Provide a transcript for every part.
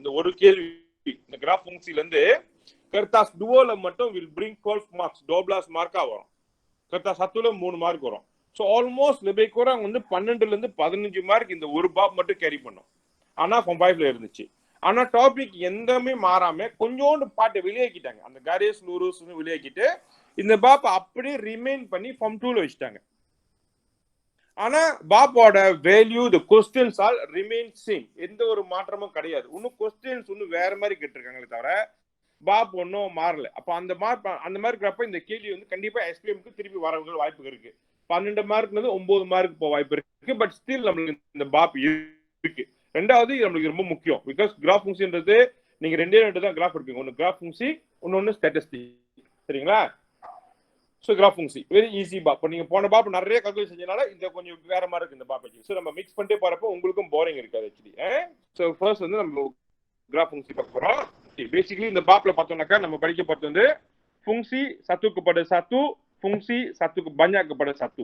இந்த ஒரு கேள்வி இந்த கிராஃப் ஃபங்க்ஷன்ல இருந்து கர்த்தாஸ் டுவோல மட்டும் will bring 12 marks டோப்லாஸ் மார்க்கா வரும். கர்த்தாஸ் சத்துல 3 மார்க் வரும். ஸோ ஆல்மோஸ்ட் லெபே கோராங் வந்து 12ல இருந்து 15 மார்க் இந்த ஒரு பாப் மட்டும் கேரி பண்ணும். ஆனா ஃபார்ம் 5ல இருந்துச்சு. ஆனா டாபிக் எந்தமே மாறாம கொஞ்சோண்டு பாட்டை வெளியாக்கிட்டாங்க. அந்த காரியஸ் லூரூஸ் வெளியாக்கிட்டு இந்த பாப் அப்படியே ரிமைன் பண்ணி ஃபார்ம் 2ல வச்சுட்டாங்க. ஆனா பாப்போட value the questions all remain same. எந்த ஒரு மாற்றமும் கிடையாது. இன்னும் क्वेश्चंस இன்னும் வேற மாதிரி கேட்டிருக்காங்களே தவிர பாப் ஒன்னும் மாறல. அப்ப அந்த மாதிரி இருக்கிறப்ப இந்த கேள்வி வந்து கண்டிப்பா எஸ்பிஎம்க்கு திருப்பி வர வாய்ப்பு இருக்கு. 12 மார்க்னது 9 மார்க் போக வாய்ப்பு இருக்கு. பட் ஸ்டில் நம்மளுக்கு இந்த பாப் இருக்கு. ரெண்டாவது இது நம்மளுக்கு ரொம்ப முக்கியம். பிகாஸ் கிராஃப் ஃபங்க்ஷன்ன்றது நீங்க ரெண்டு தான் கிராஃப் எடுப்பீங்க. ஒன்னு கிராஃப் ஃபங்க்ஷன், இன்னொன்னு ஸ்டாட்டிஸ்டிக். சரிங்களா? So graph function very easy பாப். இப்போ நீங்க போன பாப் நிறைய கால்குலேட் செஞ்சனால இந்த கொஞ்சம் வேற மாதிரி இருக்கு இந்த பாப். ஸோ நம்ம மிக்ஸ் பண்ணிட்டே போறப்போ உங்களுக்கும் போரிங் இருக்காது ஆக்சுவலி. ஸோ ஃபர்ஸ்ட் வந்து நம்ம கிராஃப் ஃபங்க்ஷன் பார்க்க போறோம். பேசிக்கலி இந்த பாப்ல பார்த்தோம்னாக்கா நம்ம படிக்க போறது வந்து ஃபங்க்ஷி satu kepada satu, fungsi satu banyak kepada satu.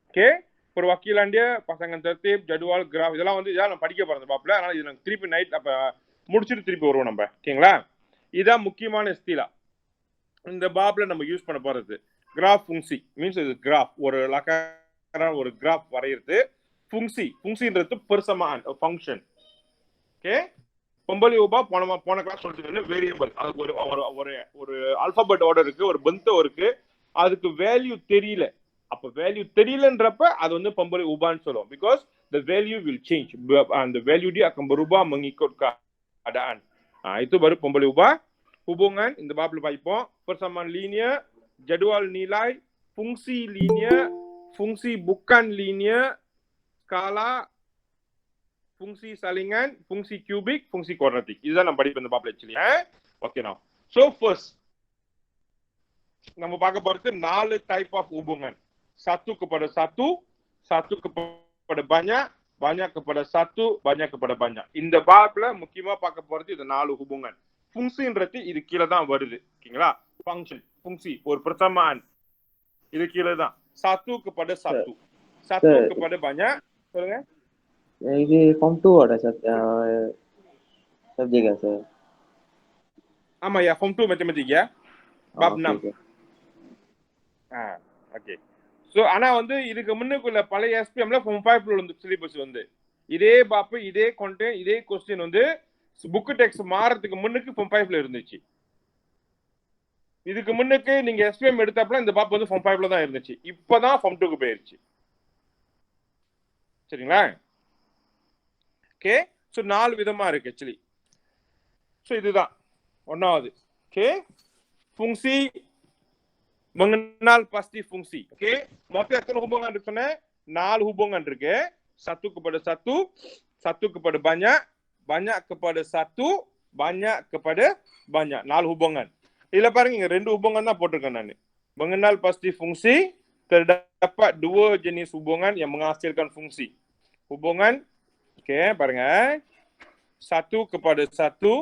Okay, perwakilan dia, pasangan tertib, jadual, graf இதெல்லாம் வந்து இதான் நம்ம படிக்க போறோம் இந்த பாப்ல. அதனால இது நம்ம திருப்பி நைட் அப்ப முடிச்சிட்டு திருப்பி வருவோம் நம்ம. ஓகேங்களா? இதான் முக்கியமான ஸ்டீலா இந்த பாப்ல நம்ம யூஸ் பண்ண போறது. கிராஃப் ஃபங்க்ஷி மீன்ஸ் இது கிராஃப் ஒரு லக்கான ஒரு கிராஃப் வரையிறது. ஃபங்க்ஷின்றது பெர்சமான் ஃபங்க்ஷன். ஓகே, பொம்பளி உபா போன கிளாஸ் சொல்லிட்டு வேரியபிள். அதுக்கு ஒரு ஒரு ஆல்பாபெட் ஆர்டர் இருக்கு, ஒரு பெந்தம் இருக்கு. அதுக்கு வேல்யூ தெரியல. அப்ப வேல்யூ தெரியலன்றப்ப அது வந்து பொம்பளி உபான்னு சொல்லுவோம். Because the value will change and the value dia akan berubah mengikut keadaan. Itu baru pembeli ubah. Hubungan இந்த பாப்ல பாப்போம். persamaan linear, jadual nilai, fungsi linear, fungsi bukan linear, skala, fungsi salingan, fungsi kubik, fungsi kuadratik. இதுதான் நம்ம படிப்போம் இந்த பாப்ல actually. Okay now. So first நம்ம பார்க்க போறது 4 type of hubungan. Satu kepada satu, satu kepada banyak, banyak kepada satu, banyak kepada banyak. இந்த பாப்ல முக்கியமா பார்க்க போறது இது 4 hubungan. ஃபங்க்ஷன்றது இது கீழே தான் வருது. ஓகேங்களா? ஃபங்க்ஷன் ஃபங்க்ஷி ஒரு persamaan இது கீழே தான். Satu kepada satu, satu kepada banyak. சொல்லுங்க. இது ஃபார்ம் 2 ஓட சப்ஜெக்ட் சார். ஆமா யா, ஃபார்ம் 2 மேத்தமேட்டிக் யா. பாப் 6. ஓகே. சோ ஆனா வந்து இதுக்கு முன்னுக்குள்ள பழைய எஸ்பிஎம்ல ஃபார்ம் 5 உள்ள சிலபஸ் வந்து இதே பாப் இதே கண்டென்ட் இதே क्वेश्चन வந்து புக் டெக்ஸ்ட் மாறதுக்கு முன்னுக்கு ஃபார்ம் 5ல இருந்துச்சு. இதுக்கு முன்னுக்கு நீங்க எஸ்பிஎம் எடுத்தப்பல இந்த பாப் வந்து ஃபார்ம் 5ல தான் இருந்துச்சு. இப்பதான் ஃபார்ம் 2க்கு போயிருச்சு. சரிங்களா? ஓகே, சோ 4 விதமா இருக்கு ஆக்சுவலி. சோ இதுதான் ஒன்னாவது. Okay, fungsi mengenal pasti fungsi. Okey, maka எத்தனை hubungan இருக்குன்னா 4 hubungan இருக்கு. Satu kepada satu, satu kepada banyak, banyak kepada satu, banyak kepada banyak. 4 hubungan. இதுல பாருங்க இங்க 2 hubungan தான் போட்டுருக்கேன் நான். Mengenal pasti fungsi, terdapat 2 jenis hubungan yang menghasilkan fungsi. Hubungan, okey, பாருங்க. Satu kepada satu,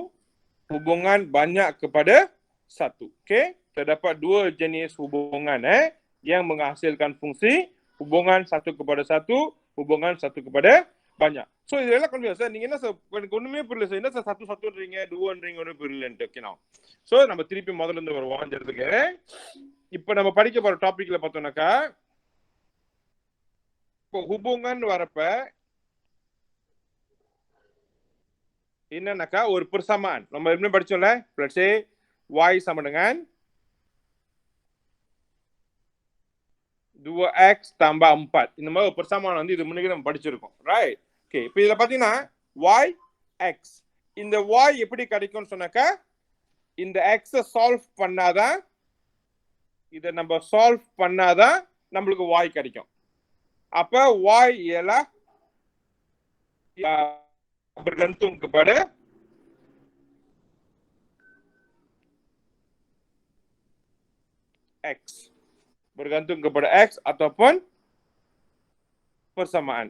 hubungan banyak kepada satu. Okey, terdapat 2 jenis hubungan yang menghasilkan fungsi. Hubungan satu kepada satu, hubungan satu kepada banyak. So இதெல்லாம் confuse sir. நீங்க என்ன sir எனக்கு ஒண்ணுமே புரியல sir. என்ன sir சத்துன்றீங்க 2ன்றீங்க ஒண்ணும் புரியலன்ட்டு. Okay நான். சோ நம்ம திருப்பி முதல்ல இருந்து வருவோம் வாஞ்சறதுக்கு. இப்போ நம்ம படிக்க போற டாபிக்ல பார்த்தோம்னாக்கா இப்போ hubungan வரப்ப என்னன்னாக்கா ஒரு persamaan. நம்ம என்ன படிச்சோம்ல? let's say y sama dengan 2x tambah 4. இந்த மாதிரி ஒரு persamaan வந்து இது முன்னாடி நம்ம படிச்சிருக்கோம். ரைட்? ஓகே, இப்போ இதுல பாத்தீங்கன்னா y x. இந்த y எப்படி கிடைக்கும்னு சொன்னாக்கா இந்த x சால்வ் பண்ணாதான் இத நம்ம சால்வ் பண்ணாதான் நமக்கு y கிடைக்கும். அப்ப y ialah bergantung kepada x. Bergantung kepada x ataupun persamaan.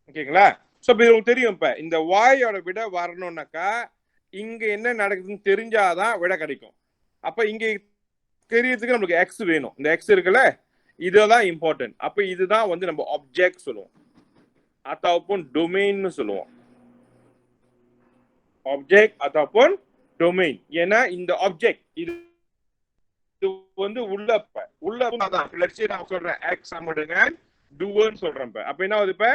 ஓகேங்களா? சோ இப்போ உங்களுக்கு தெரியும் இப்ப இந்த y ஓட விட வரணும்னாக்கா இங்க என்ன நடக்குதுன்னு தெரிஞ்சாதான் விட கிடைக்கும். அப்ப இங்க தெரியறதுக்கு நமக்கு x வேணும். இந்த x இருக்குல்ல, இதுதான் இம்பார்ட்டன்ட். அப்ப இதுதான் வந்து நம்ம ஆப்ஜெக்ட் சொல்லுவோம். ataupun domain சொல்லுவோம். object ataupun domain. ஏன்னா இந்த object இது வந்து உள்ள அதான் let's say நான் சொல்றேன் x sama dengan 2 ன்னு சொல்றேன். அப்ப என்ன ஆகுது? இப்ப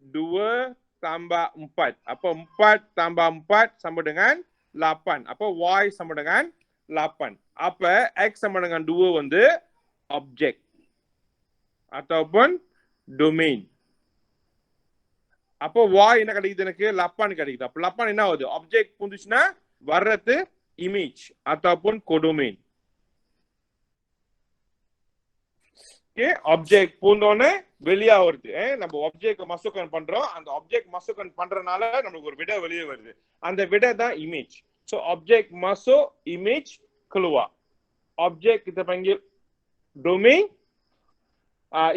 2 tambah 4. அப்ப 4 tambah 4 sama dengan 8. அப்ப y sama dengan 8. அப்ப x sama dengan 2 வந்து object ataupun domain. அப்போ y என்ன கிடைக்குது? எனக்கு 8 கிடைக்குது. அப்ப 8 என்ன ஆகுது? object புந்துச்சுன்னா வர்றது image ataupun codomain. Okay, object பூந்தோனே வெளியா வருது. நம்ம object masukkan பண்றோம். அந்த object masukkan பண்றனால நமக்கு ஒரு விடை வெளியே வருது. அந்த விடை தான் image. So object masuk, image keluar. Object kita panggil domain,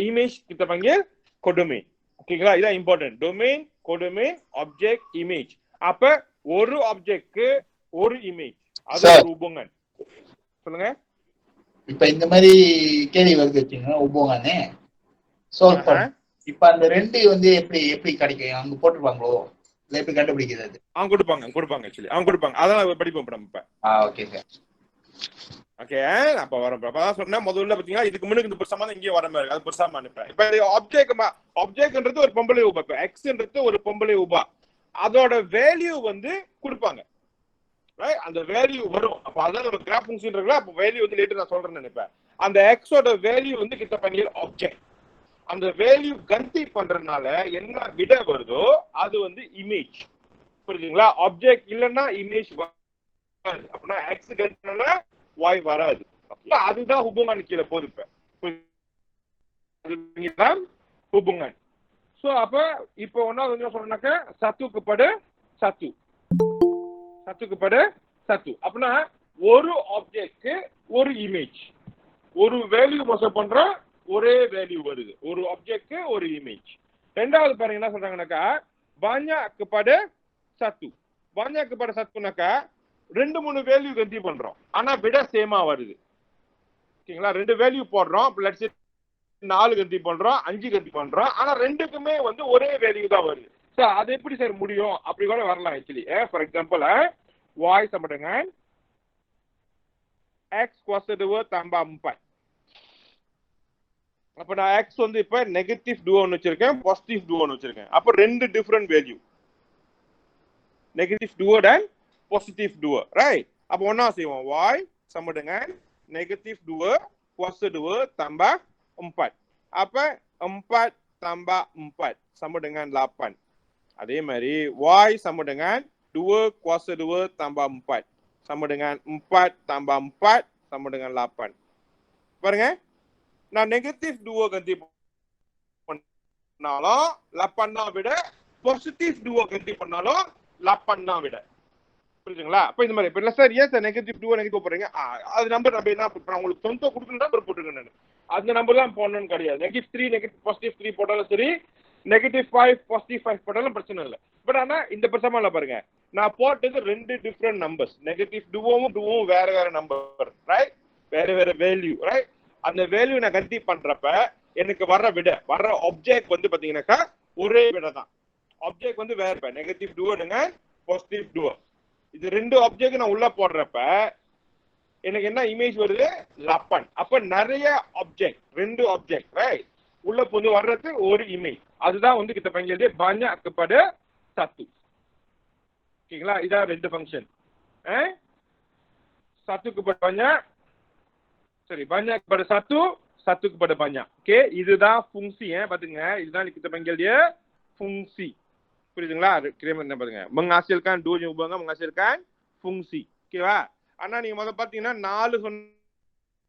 image kita panggil codomain. ஓகேங்களா? இதான் important. Domain, codomain, object, image. அப்ப ஒரு ஆப்ஜெக்ட்க்கு ஒரு இமேஜ், அது ஒரு உபங்கன். சொல்லுங்க. இப்ப இந்த மாதிரி கேள்வி வருது வச்சுங்க, உபங்கனே சால்வ் பண்ண. இப்ப அந்த ரெண்டு வந்து எப்படி எப்படி கிடைக்கும்? அங்க போட்டுருப்பாங்களோ இல்ல எப்படி கண்டுபிடிக்கிறது? அது அவங்க கொடுப்பாங்க ஆக்சுவலி அவங்க கொடுப்பாங்க. அதான் படிப்போம் நம்ம இப்ப. Okay sir. ஓகே, அப்ப வரோம். அப்பதான் சொன்னேன் முதல்ல பாத்தீங்கன்னா இதுக்கு முன்னுக்கு இந்த புருஷமா இங்கே வர மாதிரி அது புருஷமா அனுப்பேன். இப்ப ஆப்ஜெக்ட்ன்றது ஒரு பொம்பளை உபா, இப்ப எக்ஸ்ன்றது ஒரு பொம்பளை உபா. அதோட வேல்யூ வந்து கொடுப்பாங்க. அந்த வேல்யூ வரும். அப்ப அதான் நம்ம கிராஃப் ஃபங்க்ஷன் இருக்குல்ல, அப்ப வேல்யூ வந்து லேட்டர் நான் சொல்றேன்னு நினைப்பேன். அந்த எக்ஸோட வேல்யூ வந்து கிட்ட பண்ணி ஆப்ஜெக்ட். அந்த வேல்யூ கன்சி பண்றதுனால என்ன விட வருதோ அது வந்து இமேஜ். புரியுதுங்களா? ஆப்ஜெக்ட் இல்லைன்னா இமேஜ் வராது. அப்படின்னா எக்ஸ் கன்சினால y வராது. அதுதான் ஹுபுங்கன் கீழே போகுது. இப்ப ஹுபுங்கன். சோ அப்ப இப்ப ஒன்னாவது என்ன சொல்றேன்னாக்க சத்துக்கு படு சத்து, சத்துக்கு படு சத்து. அப்படின்னா ஒரு ஆப்ஜெக்ட்க்கு ஒரு இமேஜ், ஒரு வேல்யூ மோசம் பண்றோம், ஒரே வேல்யூ வருது. ஒரு ஆப்ஜெக்ட்க்கு ஒரு இமேஜ். ரெண்டாவது பாருங்க என்ன சொல்றாங்கன்னாக்கா banyak kepada satu. banyak kepada satuனாக்கா 2-3 வேல்யூ கன்சி பண்றோம், ஆனா விட சேமா வருது. ஓகேங்களா? 2 வேல்யூ போடுறோம், லெட்ஸ் சே 4 கன்சி பண்றோம், 5 கன்சி பண்றோம், ஆனா ரெண்டுக்குமே வந்து ஒரே வேல்யூ தான் வருது. சோ அது எப்படி சார் முடியும்? அப்படி கூட வரலாம் actually. For example y sama dengan x kuasa 2 tambah 4. அப்ப நான் x வந்து இப்ப நெகட்டிவ் duo வச்சிருக்கேன், பாசிட்டிவ் duo வச்சிருக்கேன். அப்ப ரெண்டு different value, negative duo dan positif 2, right? அப்ப ஒண்ணா செய்வோம். y sama dengan negatif 2 kuasa 2 tambah 4. அப்ப 4 tambah 4 sama dengan 8. அதே மாதிரி y sama dengan 2 kuasa 2 tambah 4 sama dengan 4 tambah 4 sama dengan 8. பாருங்க, நான் நெகட்டிவ் 2 கன்சி பண்ணாலும் 8 தான் விட, பாசிட்டிவ் 2 கன்சி பண்ணாலும் 8 தான் விட. புரியுதுங்களா? அப்ப இந்த மாதிரி இப்ப சார் ஏன் சார் நெகட்டிவ் 2 நெகட்டிவ் போறீங்க? அது நம்பர் நம்ம என்ன பண்றோம், உங்களுக்கு சொந்த கொடுக்கணும் நம்பர் போட்டுருக்கேன் நான். அந்த நம்பர் தான் போடணும்னு கிடையாது. நெகட்டிவ் 3 நெகட்டிவ் பாசிட்டிவ் 3 போட்டாலும் சரி, நெகட்டிவ் 5 பாசிட்டிவ் 5 போட்டாலும் பிரச்சனை இல்லை. பட் ஆனா இந்த பிரச்சனை பாருங்க, நான் போட்டது ரெண்டு டிஃபரெண்ட் நம்பர்ஸ். நெகட்டிவ் 2வும் வேற வேற நம்பர், ரைட்? வேற வேற வேல்யூ, ரைட்? அந்த வேல்யூ நான் கன்சி பண்றப்ப எனக்கு வர்ற ஆப்ஜெக்ட் வந்து பாத்தீங்கன்னாக்கா ஒரே விட தான். ஆப்ஜெக்ட் வந்து வேற நெகட்டிவ் 2 பாசிட்டிவ் 2. இது ரெண்டு ஆப்ஜெக்ட் நான் உள்ள போடுறப்ப எனக்கு என்ன இமேஜ் வருது? 8. அப்ப நிறைய ஆப்ஜெக்ட், ரெண்டு ஆப்ஜெக்ட், ரைட்? உள்ள வந்து வர்றது ஒரு இமேஜ். அதுதான் வந்து கிட்ட பங்கியது banyak kepada satu. ஓகேங்களா? இதான் ரெண்டு ஃபங்க்ஷன். satu kepada banyak, சரி, banyak kepada satu, satu kepada banyak. Okay, இதுதான் ஃபங்க்ஷி. பாத்துங்க, இதுதான் kita panggil dia fungsi. புரியுதுங்களா? என்ன பாருங்க, menghasilkan dua hubungan menghasilkan fungsi. ஓகேவா? ஆனா நீங்க முதல்ல பாத்தீங்கன்னா 4 சொன்ன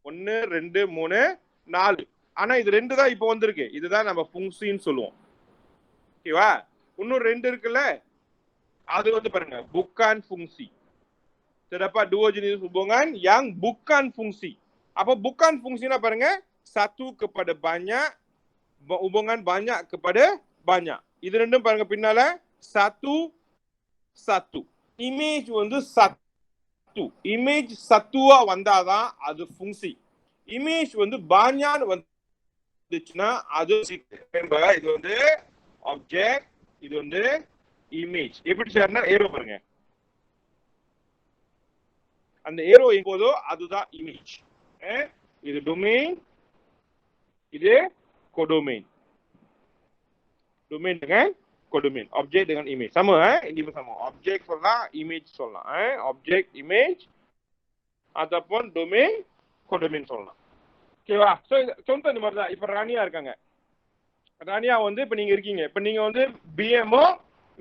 1 2 3 4. ஆனா இது 2 தான் இப்போ வந்திருக்கு. இதுதான் நம்ம ஃபங்க்ஷின்னு சொல்லுவோம். ஓகேவா? இன்னும் 2 இருக்குல்ல, அது வந்து பாருங்க bukan fungsi. Terdapat dua jenis hubungan yang bukan fungsi. Apa bukan fungsinya பாருங்க, satu kepada banyak, hubungan banyak kepada banyak. இது ரெண்டும் பாருங்க பின்னால satu satu. இமேஜ் வந்து satu. இமேஜ் சத்துவா வந்தாதான் அது ஃபங்க்ஷி. இமேஜ் வந்து banyak வந்துச்சுன்னா அது இது வந்து ஆப்ஜெக்ட், இது வந்து இமேஜ். எப்படி சார்னா ஏரோ பாருங்க, அந்த ஏரோ எங்கோதோ அதுதான் இமேஜ். இது டொமைன், இது codomain. Domain dengan codomain, object dengan image sama. Ini pun sama, object சொல்லலாம், இமேஜ் சொல்லலாம். Object, image ataupun domain codomain சொல்லலாம். ஓகேவா? சோ சொந்த இந்த மாதிரி தான். இப்ப ராணியா இருக்காங்க. ராணியா வந்து இப்ப நீங்க இருக்கீங்க. இப்ப நீங்க வந்து பிஎம்ஓ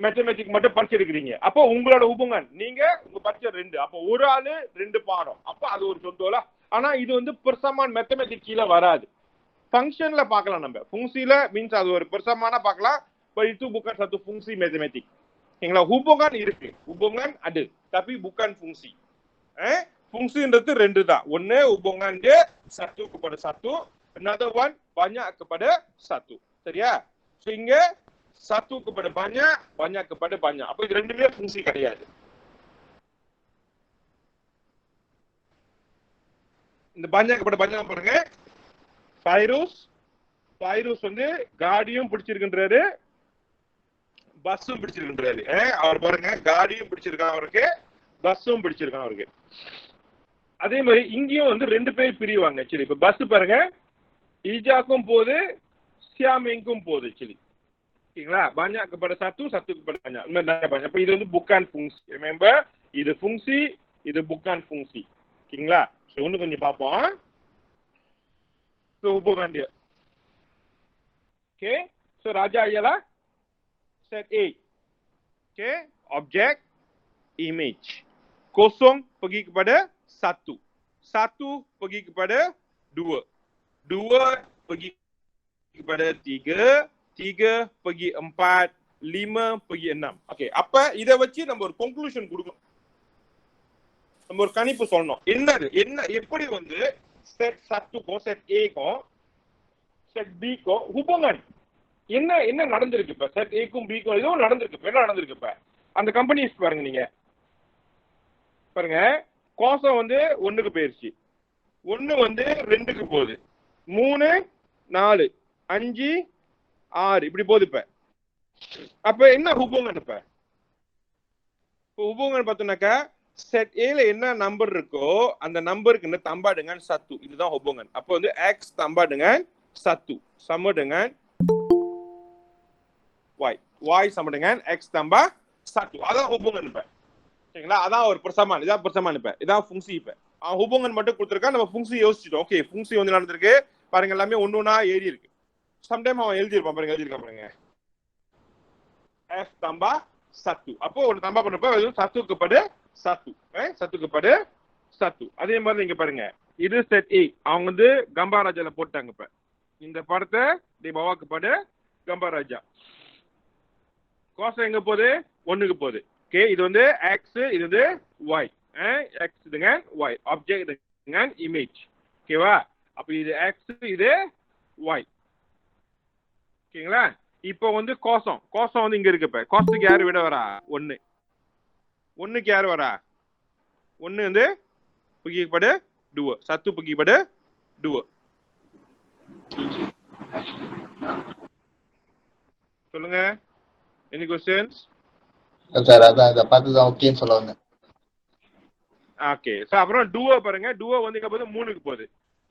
மேத்தமேட்டிக் மட்டும் படிச்சிருக்கீங்க. அப்போ உங்களோட உபங்கன் நீங்க உங்க படிச்ச 2. அப்போ ஒரு ஆளு 2 பாடம். அப்போ அது ஒரு சொந்தோல. ஆனா இது வந்து பெர்சமான் மேத்தமேட்டிக் கீழ வராது. ஃபங்க்ஷன்ல பார்க்கலாம் நம்ம. ஃபங்க்ஷன்ல மீன்ஸ் அது ஒரு பெர்சமானா பார்க்கலாம். But itu bukan satu fungsi matematik. ஓகேங்களா? hubungan இருக்கு. hubungan ada. tapi bukan fungsi. Fungsiன்றது 2 தான். ஒன்னு hubungan dia 1 kepada 1, another one banyak kepada 1. சரியா? சோ இங்க 1 kepada banyak, banyak kepada banyak. அப்ப இது ரெண்டுமே fungsi கிடையாது. இந்த banyak kepada banyak பாருங்க. பைரூஸ் வந்து காடியும் பிடிச்சிருக்கின்றாரு, பஸ்ஸும் பிடிச்சிருக்கின்றாரு. அவர் பாருங்க, காடியும் பிடிச்சிருக்கான் அவருக்கு, பஸ்ஸும் பிடிச்சிருக்கான் அவருக்கு. அதே மாதிரி இங்கேயும் வந்து 2 பேர் பிரிவாங்க. சரி, இப்ப பஸ் பாருங்க, ஈஜாக்கும் போகுது, சியாமிங்கும் போகுது. சரி, ஓகேங்களா? banyak kepada 1, 1 kepada banyak. இந்த மாதிரி banyak. அப்ப இது வந்து bukan fungsi. Remember, இது fungsi, இது bukan fungsi. ஓகேங்களா? சோ இன்னும் கொஞ்சம் பாப்போம். So hubungan dia. Okay, so raja ialah set A. Okay, objek, image. Kosong pergi kepada 1. 1 pergi kepada 2. 2 pergi kepada 3. 3 pergi 4. 5 pergi 6. Okay, அப்ப இத வச்சு நம்ம ஒரு conclusion கொடுக்கணும். நம்ம ஒரு கணிப்பு சொல்லணும். என்ன எப்படி வந்து செட் 1க்கும் செட் ஏக்கும் செட் பிக்கும் hubungan என்ன நடந்திருக்கு? இப்ப செட் ஏக்கும் பிக்கும் ஏதோ நடந்திருக்கு. என்ன நடந்திருக்கு? இப்ப அந்த கம்பெனிஸ் பாருங்க, நீங்க பாருங்க, கோசம் வந்து 1க்கு போயிருச்சு, 1 வந்து 2க்கு போகுது, 3 4 5 6 இப்படி போகுது. இப்ப அப்ப என்ன hubungan? இப்ப hubungan பார்த்தோம்னாக்கா செட் ஏல என்ன நம்பர் இருக்கோ அந்த நம்பருக்கு என்ன tambah dengan 1. இதுதான் hubungan. அப்போ வந்து x tambah dengan 1 sama dengan y. y sama dengan x tambah 1. அதான் hubungan. இப்ப சரிங்களா? அதான் ஒரு பெர்சமான். இதான் பெர்சமான். இப்ப இதான் ஃபங்க்ஷன். இப்ப hubungan மட்டும் கொடுத்திருக்கா, நம்ம ஃபங்க்ஷன் யோசிச்சிட்டோம். ஓகே, ஃபங்க்ஷன் வந்து நடந்திருக்கு பாருங்க, எல்லாமே ஒண்ணா ஏறி இருக்கு. சம்டைம் அவன் எழுதிருப்பான் பாருங்க, எழுதிருக்கான் பாருங்க, f tambah 1. அப்போ ஒரு tambah பண்ணப்ப 1 kepada 1. 1 kepada 1. அதே மாதிரி நீங்க பாருங்க, இது செட் A. அவங்க வந்து gambar raja போட்டாங்க. இப்ப இந்த படத்தை dibawa kepada gambar raja. கோசம் எங்க போகுது? 1க்கு போகுது. ஓகே, இது வந்து x, இது வந்து y. x dengan y, object dengan image. ஓகேவா? அப்ப இது x, இது y. ஓகேங்களா? இப்போ வந்து கோசம் வந்து இங்க இருக்கு. இப்ப கோசத்துக்கு யாரு விட வரா? 1. 1க்கு யாரு வரா? 1 வந்து pergi kepada 2. 1 pergi kepada 2. சொல்லுங்க, any questions? சார் அதான் இத பார்த்து தான் ஓகேன்னு சொல்ல வந்தேன். ஓகே, சோ அப்புறம் 2 பாருங்க, 2 வந்து இங்க போகுது, 3க்கு போகுது.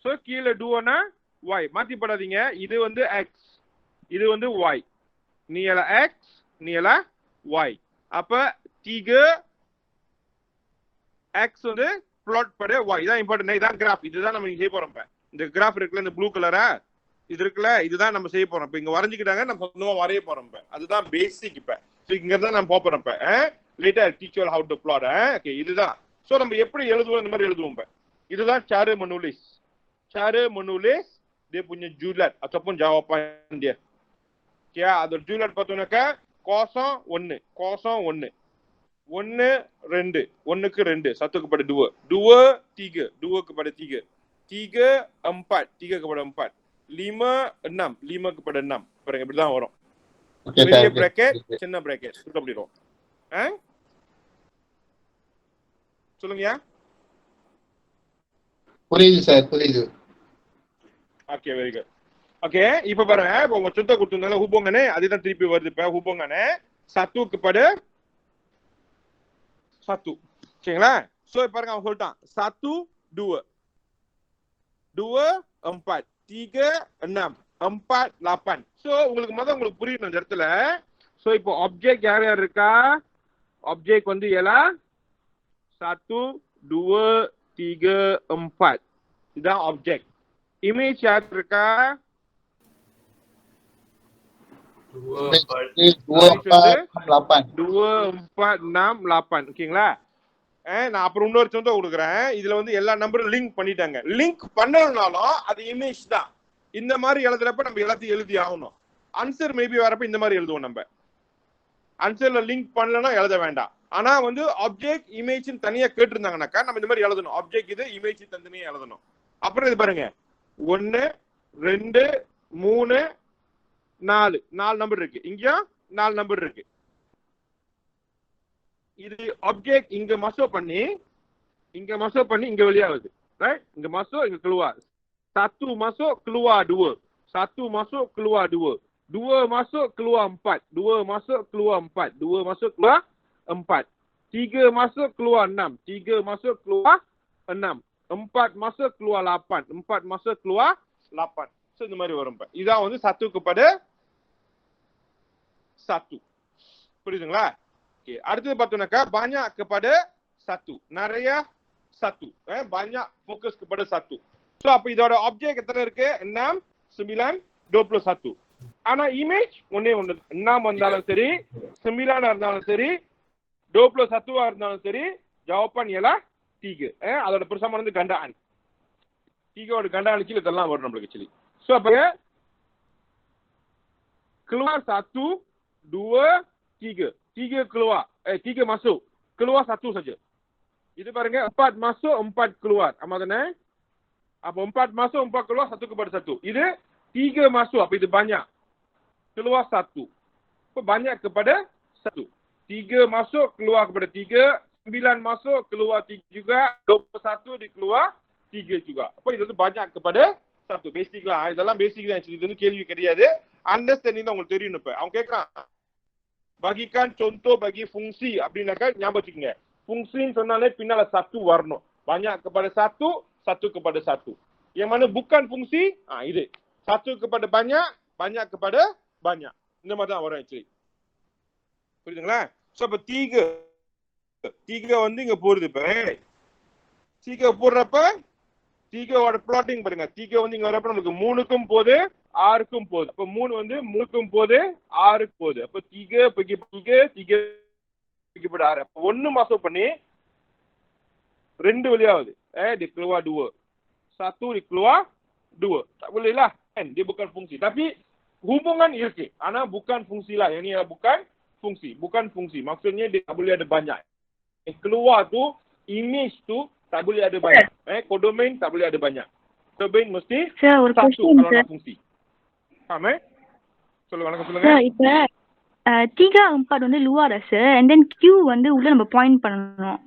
சோ கீழ 2னா y. மாத்தி போடாதீங்க. இது வந்து x, இது வந்து y. நீ ialah x, நீ ialah y. அப்ப 3 x வந்து plot pada y. இதான் இம்பார்ட்டன்ட். இதான் கிராஃப். இதுதான் நம்ம செய்ய போறோம். இப்ப இந்த கிராஃப் இருக்குல்ல, இந்த ப்ளூ கலரா இது இருக்குல்ல, இதுதான் நம்ம செய்ய போறோம். இப்ப இங்க வரைஞ்சிக்கிட்டாங்க, நம்ம சொந்தமா வரைய போறோம். இப்ப அதுதான் பேசிக். இப்ப இங்க தான் நம்ம போறோம். இப்ப later I'll teach you how to plot. Okay, இதுதான். சோ நம்ம எப்படி எழுதுவோம்? இந்த மாதிரி எழுதுவோம். இப்ப இதுதான் cara menulis. Cara menulis dia punya julat ataupun jawapan dia. Okay, ada julat பார்த்தோம்னாக்கா கோசம் 1, கோசம் 1, 1 2, 1க்கு 2, 1 kepada 2, 2 3, 2 kepada 3, 3 4, 3 kepada 4, 5 6, 5 kepada 6. பாருங்க, இப்படி தான் வரும். பெரிய பிராக்கெட், சின்ன பிராக்கெட் சுத்த அப்படிரும். சொல்லுங்கயா. புரியுது சார், புரியுது. Okay, very good. Oke, இப்ப பாருங்க, இப்ப உங்க contoh கொடுத்திருந்தால hubungannya அதுதான் திருப்பி வருது இப்ப hubungannya 1 kepada 1. சரிங்களா? சோ இப்ப பாருங்க அவன் சொல்லிட்டான் 1 2 2 4 3 6 4 8. சோ உங்களுக்கு புரியணும் இந்த இடத்துல. சோ இப்போ ஆப்ஜெக்ட் யார் யார் இருக்கா? ஆப்ஜெக்ட் வந்து ialah 1 2 3 4. இதுதான் ஆப்ஜெக்ட். இமேஜ் யார் இருக்கா? 2 4 8 2 4 6 8. ஓகேங்களா? நான் அப்புறம் இன்னொரு சொந்தம் கொடுக்குறேன். இதுல வந்து எல்லா நம்பரும் லிங்க் பண்ணிட்டாங்க. லிங்க் பண்ணலனாலும் அது இமேஜ் தான். இந்த மாதிரி எழுதுறப்ப நம்ம எல்லாத்தையும் எழுதி ஆகணும். ஆன்சர் மேபி வரப்ப இந்த மாதிரி எழுதுவோம் நம்ம. ஆன்சர்ல லிங்க் பண்ணலன்னா எழுத வேண்டாம். ஆனா வந்து ஆப்ஜெக்ட் இமேஜ் தனியா கேட்டிருந்தாங்கனாக்கா நம்ம இந்த மாதிரி எழுதணும். ஆப்ஜெக்ட் இது, இமேஜ் தனியா எழுதணும். அப்புறம் இது பாருங்க 1 2 3 4 நம்பர் இருக்கு. இங்க 4 நம்பர் இருக்கு. இது ஆப்ஜெக்ட் இங்க மசோ பண்ணி இங்க வெளியாகுது. ரைட்? இங்க மசோ இங்க keluar. 1 masuk keluar 2. 1 masuk keluar 2. 2 masuk keluar 4. 2 masuk keluar 4. 2 masuk keluar 4. 3 masuk keluar 6. 3 masuk keluar 6. 4 masuk keluar 8. 4 masuk keluar 8. So இந்த மாதிரி வரும். இதான் வந்து 1 kepada 1. புரியுதுங்களா? ஓகே, அடுத்து பார்த்தோம்னாக்கா banyak kepada 1. நிறைய 1. banyak fokus kepada 1. சோ அப்ப இதோட ஆப்ஜெக்ட் எத்தனை இருக்கு? 6 9 21. ஆனா இமேஜ் ஒண்ணே ஒண்ணு. 6 வந்தாலும் சரி, 9 இருந்தாலும் சரி, 21 இருந்தாலும் சரி, jawapan ialah 3. அதோட persamaan வந்து gandaan. 3 ஓட gandaan கீழ இதெல்லாம் வரும் நமக்கு actually. சோ அப்ப keluar 1 2 3. 3 keluar. 3 masuk. Keluar 1 saja. இது பாருங்க 4 masuk 4 keluar. Amatane? Apa 4 masuk 4 keluar 1 kepada 1. Ini 3 masuk, apa itu banyak. Keluar 1. Apa banyak kepada 1. 3 masuk keluar kepada 3, 9 masuk keluar 3 juga, 21 dikeluar 3 juga. Apa itu banyak kepada 1. Basic lah. இதெல்லாம் basic தான். இது வந்து கேள்வி கிடையாது. Understanding தான் உங்களுக்கு தெரியும் இப்ப. அவங்க கேக்குறான் bagikan contoh bagi fungsi அப்படினாக்கா ஞாபகம் வச்சுக்கங்க. Fungsiன்னு சொன்னாலே பின்னால 1 வரணும். Banyak kepada 1, 1 kepada 1. Yang mana bukan fungsi, இது 1 kepada banyak, banyak kepada banyak. இந்த மாதிரி தான் வரும் actually. புரியுதுங்களா? சோ அப்ப 3 வந்து இங்க போறது இப்ப. 3 போடுறப்ப 3 ஓட plotting பாருங்க. 3 வந்து இங்க வரப்ப நமக்கு 3க்கும் போகுது, 6க்கும் போகுது. அப்ப 3 வந்து 3க்கும் போகுது, 6க்கு போகுது. அப்ப 3 pergi 6. அப்ப 1 masuk பண்ணி 2 வெளியாகுது. Dia keluar 2. 1 dia keluar 2. Tak boleh lah kan, dia bukan fungsi. Tapi hubungan iருக்கு. ஆனா bukan fungsi lah. Yang ni bukan fungsi. Bukan fungsi. Maksudnya dia tak boleh ada banyak. Keluar tu, image tu tak boleh ada banyak. Codomain tak boleh ada banyak. Codomain mesti ஒரு satu question kalau sir. nak fungsi. Faham Vanakkam Sir, சொல்லுங்க. இப்ப 3 4 வந்து luar sir, and then Q வந்து உள்ள நம்ம point பண்ணனும்.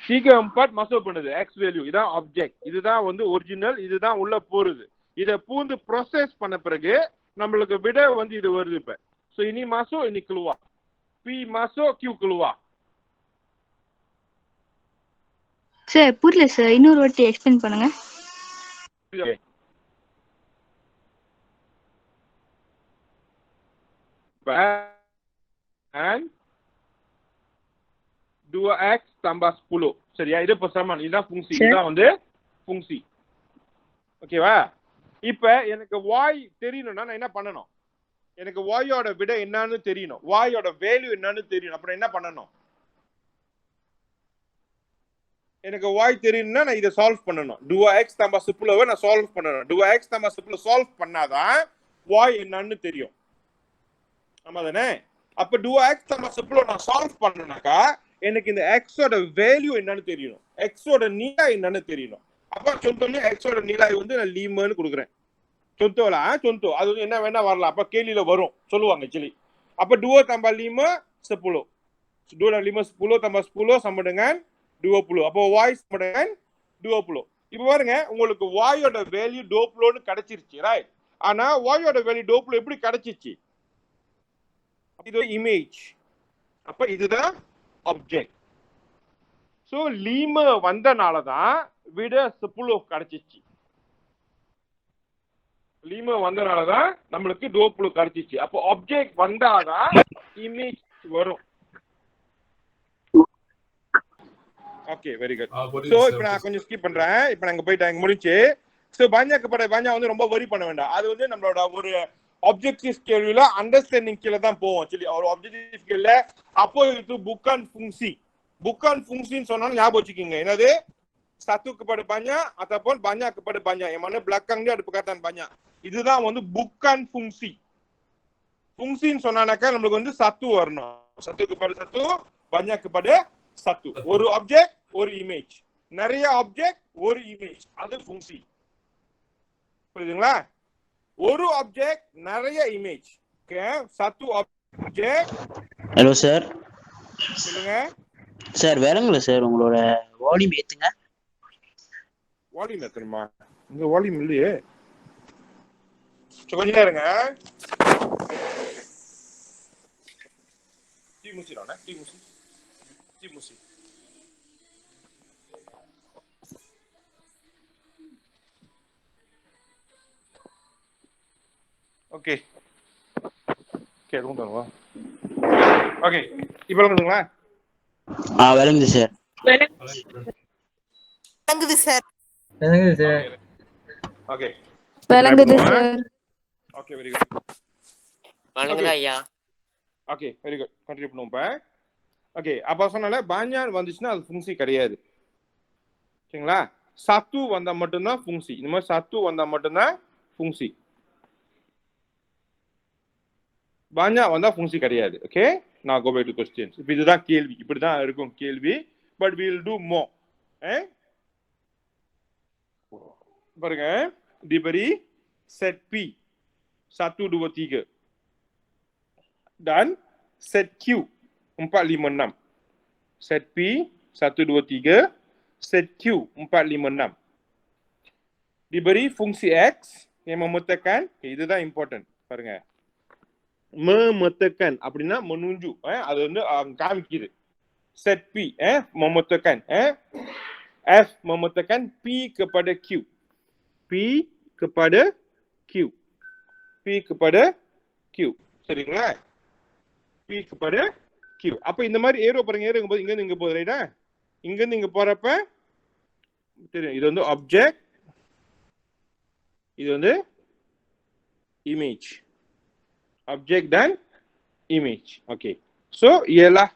3 4 masuk பண்ணுது x value. இதான் ஆப்ஜெக்ட். இதுதான் வந்து ஒரிஜினல். இதுதான் உள்ள போறது. இத பூந்து process பண்ண பிறகு நம்மளுக்கு விட வந்து இது வருது இப்ப. So ini masuk, ini keluar. P masuk, Q keluar. Sir புரியல சார், இன்னொரு வாட்டி எக்ஸ்பிளைன் பண்ணுங்க. And 2x tambah 10. சரியா? இது persamaan. இதுதான் fungsi. இதுதான் வந்து fungsi. ஓகேவா? இப்ப எனக்கு y தெரியணும்னா நான் என்ன பண்ணணும்? எனக்கு y ஓட விட என்னன்னு தெரியணும். y ஓட வேல்யூ என்னன்னு தெரியணும். அப்புறம் என்ன பண்ணணும்? எனக்கு y தெரியணும்னா நான் இத சால்வ் பண்ணனும். 2x tambah 10 நான் சால்வ் பண்ணனும். 2x tambah 10 சால்வ் பண்ணாதான் y என்னன்னு தெரியும். ஆமாதானே? அப்ப 2x tambah 10 நான் சால்வ் பண்ணனும்னாக்கா எனக்கு இந்த x ஓட வேல்யூ என்னன்னு தெரியணும். x ஓட நீளம் என்னன்னு தெரியணும். அப்ப சொந்தமே x ஓட நீளம் வந்து நான் லீமன்னு கொடுக்கிறேன். சொந்தோல சொந்தோ அது என்ன வேணா வரலாம். அப்ப கேள்வியில வரும் சொல்லுவாங்க actually. அப்ப 2 tambah 5 10. 2 tambah 5 10 tambah 10 sama dengan 20. Apa y sama dengan 20. இப்ப பாருங்க உங்களுக்கு வாயோட வேல்யூ டோப்லோன்னு கிடைச்சிருச்சு ரைட். ஆனா வாயோட வேல்யூ டோப்லோ எப்படி கிடைச்சிச்சு? இது இமேஜ். அப்ப இதுதான் ஆப்ஜெக்ட். சோ லீம வந்தனாலதான் விட ஸ்புலோஃப் கிடைச்சிச்சு. லீம வந்தனாலதான் நம்மளுக்கு டோப்லோ கிடைச்சிச்சு. அப்போ ஆப்ஜெக்ட் வந்தாதான் இமேஜ் வரும். Okay very good. சோ இப்போ நான் கொஞ்சம் ஸ்கிப் பண்றேன். இப்போ நாங்க போயிட்டாங்க முடிஞ்சு. சோ பாஞ்சா வந்து ரொம்ப வரி பண்ண வேண்டாம். அது வந்து நம்மளோட ஒரு ஆப்ஜெக்டிவ் கேள்வியில அண்டர்ஸ்டாண்டிங் கீழ தான் போவோம். சரி ஒரு ஆப்ஜெக்டிவ் ஸ்கேல்ல அப்போ இது book and function. Book and function சொன்னாலும் ஞாபகம் வச்சுக்கோங்க. என்னது? satu kepada banyak ataupun banyak kepada banyak. Yang mana belakang dia ada perkataan banyak. இதுதான் வந்து bukan fungsi. Fungsi சொன்னானாக்கா நம்மளுக்கு வந்து satu வரணும். Satu kepada satu, banyak kepada satu. ஒரு ஆப்ஜெக்ட் ஒரு இமேஜ். நிறைய ஆப்ஜெக்ட் ஒரு இமேஜ். அது ஃபங்க்ஷன். புரியுதுங்களா? ஒரு ஆப்ஜெக்ட் நிறைய image. Okay satu object. Hello sir. சொல்லுங்க சார் வேறங்களா சார் உங்களோட வால்யூம் ஏத்துங்க. வால்யூம் ஏத்தணுமா? இந்த வால்யூம் இல்லையே. கொஞ்ச நேரம் இருங்க. டீ முசிரானே டீ முசி. ஓகே கேளுங்க வா. ஓகே இப்போ சொல்லுங்களா? விளங்குது சார். விளங்குது சார். ஓகே விளங்குது சார். Okay very good. வணங்குதா ஐயா. Okay very good. கண்டினியூ பண்ணுவோம் இப்ப. ஓகே அப்ப சொன்னால பாஞ்சான் வந்துச்சுன்னா அது ஃபங்க்ஷன் கிடையாது. சரிங்களா? satu வந்தா மட்டும்தான் ஃபங்க்ஷன். இந்த மாதிரி satu வந்தா மட்டும்தான் ஃபங்க்ஷன். banyak வந்தா ஃபங்க்ஷன் கிடையாது. ஓகே நான் go back to questions. இப்போ இதுதான் கேள்வி. இப்படி தான் இருக்கும் கேள்வி. but we will do more. பாருங்க diberi set P 1 2 3 dan set Q 4 5 6. Set P 1 2 3, set Q 4 5 6. Diberi fungsi X yang memetakan, இதுதான் important. பாருங்க memetakan அப்படின்னா menunjuk, அது வந்து காமிக்குது. Set P memetakan, F memetakan P kepada Q. P kepada Q. P kepada Q. சரிங்களா? P kepada Q. அப்ப இந்த மாதிரி ஏரோ பாருங்க, ஏரோ போது இங்க இருந்து இங்க போகுது ரைட்டா? இங்க இருந்து இங்க போறப்ப தெரியும் இது வந்து ஆப்ஜெக்ட், இது வந்து image. Objek dan image. Okey. So ialah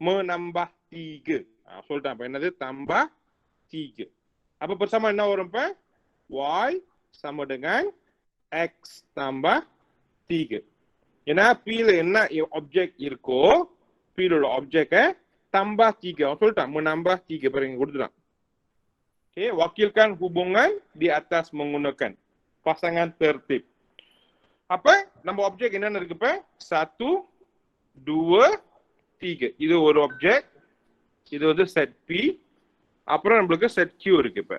menambah 3. சொல்லிட்டேன். அப்ப என்னது? tambah 3. அப்ப persamaan என்ன வரும் இப்ப? Y sama dengan X tambah 3. ஏன்னா P ல என்ன ஆப்ஜெக்ட் இருக்கோ P ல உள்ள ஆப்ஜெக்ட tambah 3. சொல்லிட்டேன். menambah 3 பாருங்க கொடுத்துட்டான். Okey, wakilkan hubungan di atas menggunakan pasangan tertib. அப்ப நம்ம ஆப்ஜெக்ட் என்னன்னு இருக்கு இப்ப? 1 2 3. இது ஒரு ஆப்ஜெக்ட். இது வந்து செட் P. அப்புறம் நம்மளுக்கு செட் Q இருக்கு இப்ப.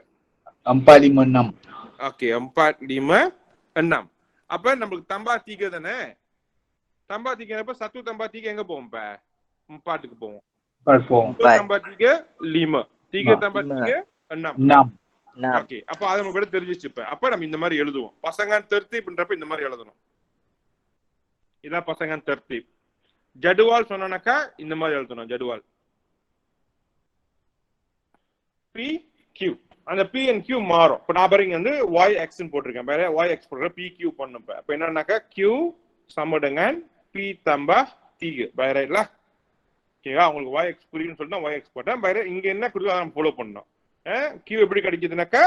4 5 6. ஓகே 4 5 6. அப்ப நம்மளுக்கு tambah 3 தானே? tambah 3 அப்ப 1 tambah 3 எங்க போவோம் இப்ப? 4க்கு போவோம். 1 tambah 3 5. 3 tambah 3 6. ஓகே அப்ப அத நம்ம கூட தெரிஞ்சிச்சு இப்ப. அப்ப நம்ம இந்த மாதிரி எழுதுவோம். பசங்கன் தர்த்தீப்ன்றப்ப இந்த மாதிரி எழுதணும். இதான் பசங்கன் தர்த்தீப். ஜடுவால் சொன்னானாக்கா இந்த மாதிரி எழுதணும். ஜடுவால் P Q. அந்த P and Q மாறும். இப்ப நான் பாருங்க வந்து y x ன்னு போட்டிருக்கேன். வேற y x போடுற P Q பண்ணும். அப்ப என்னன்னாக்கா Q sama dengan P tambah 3. பைரைட்ல ஓகேவா? உங்களுக்கு y x புரியும்னு சொல்லிட்டு y x போட்டேன். பைரை இங்க என்ன கொடுத்தா நம்ம ஃபாலோ பண்ணணும். Q எப்படி கிடைக்குதுனாக்கா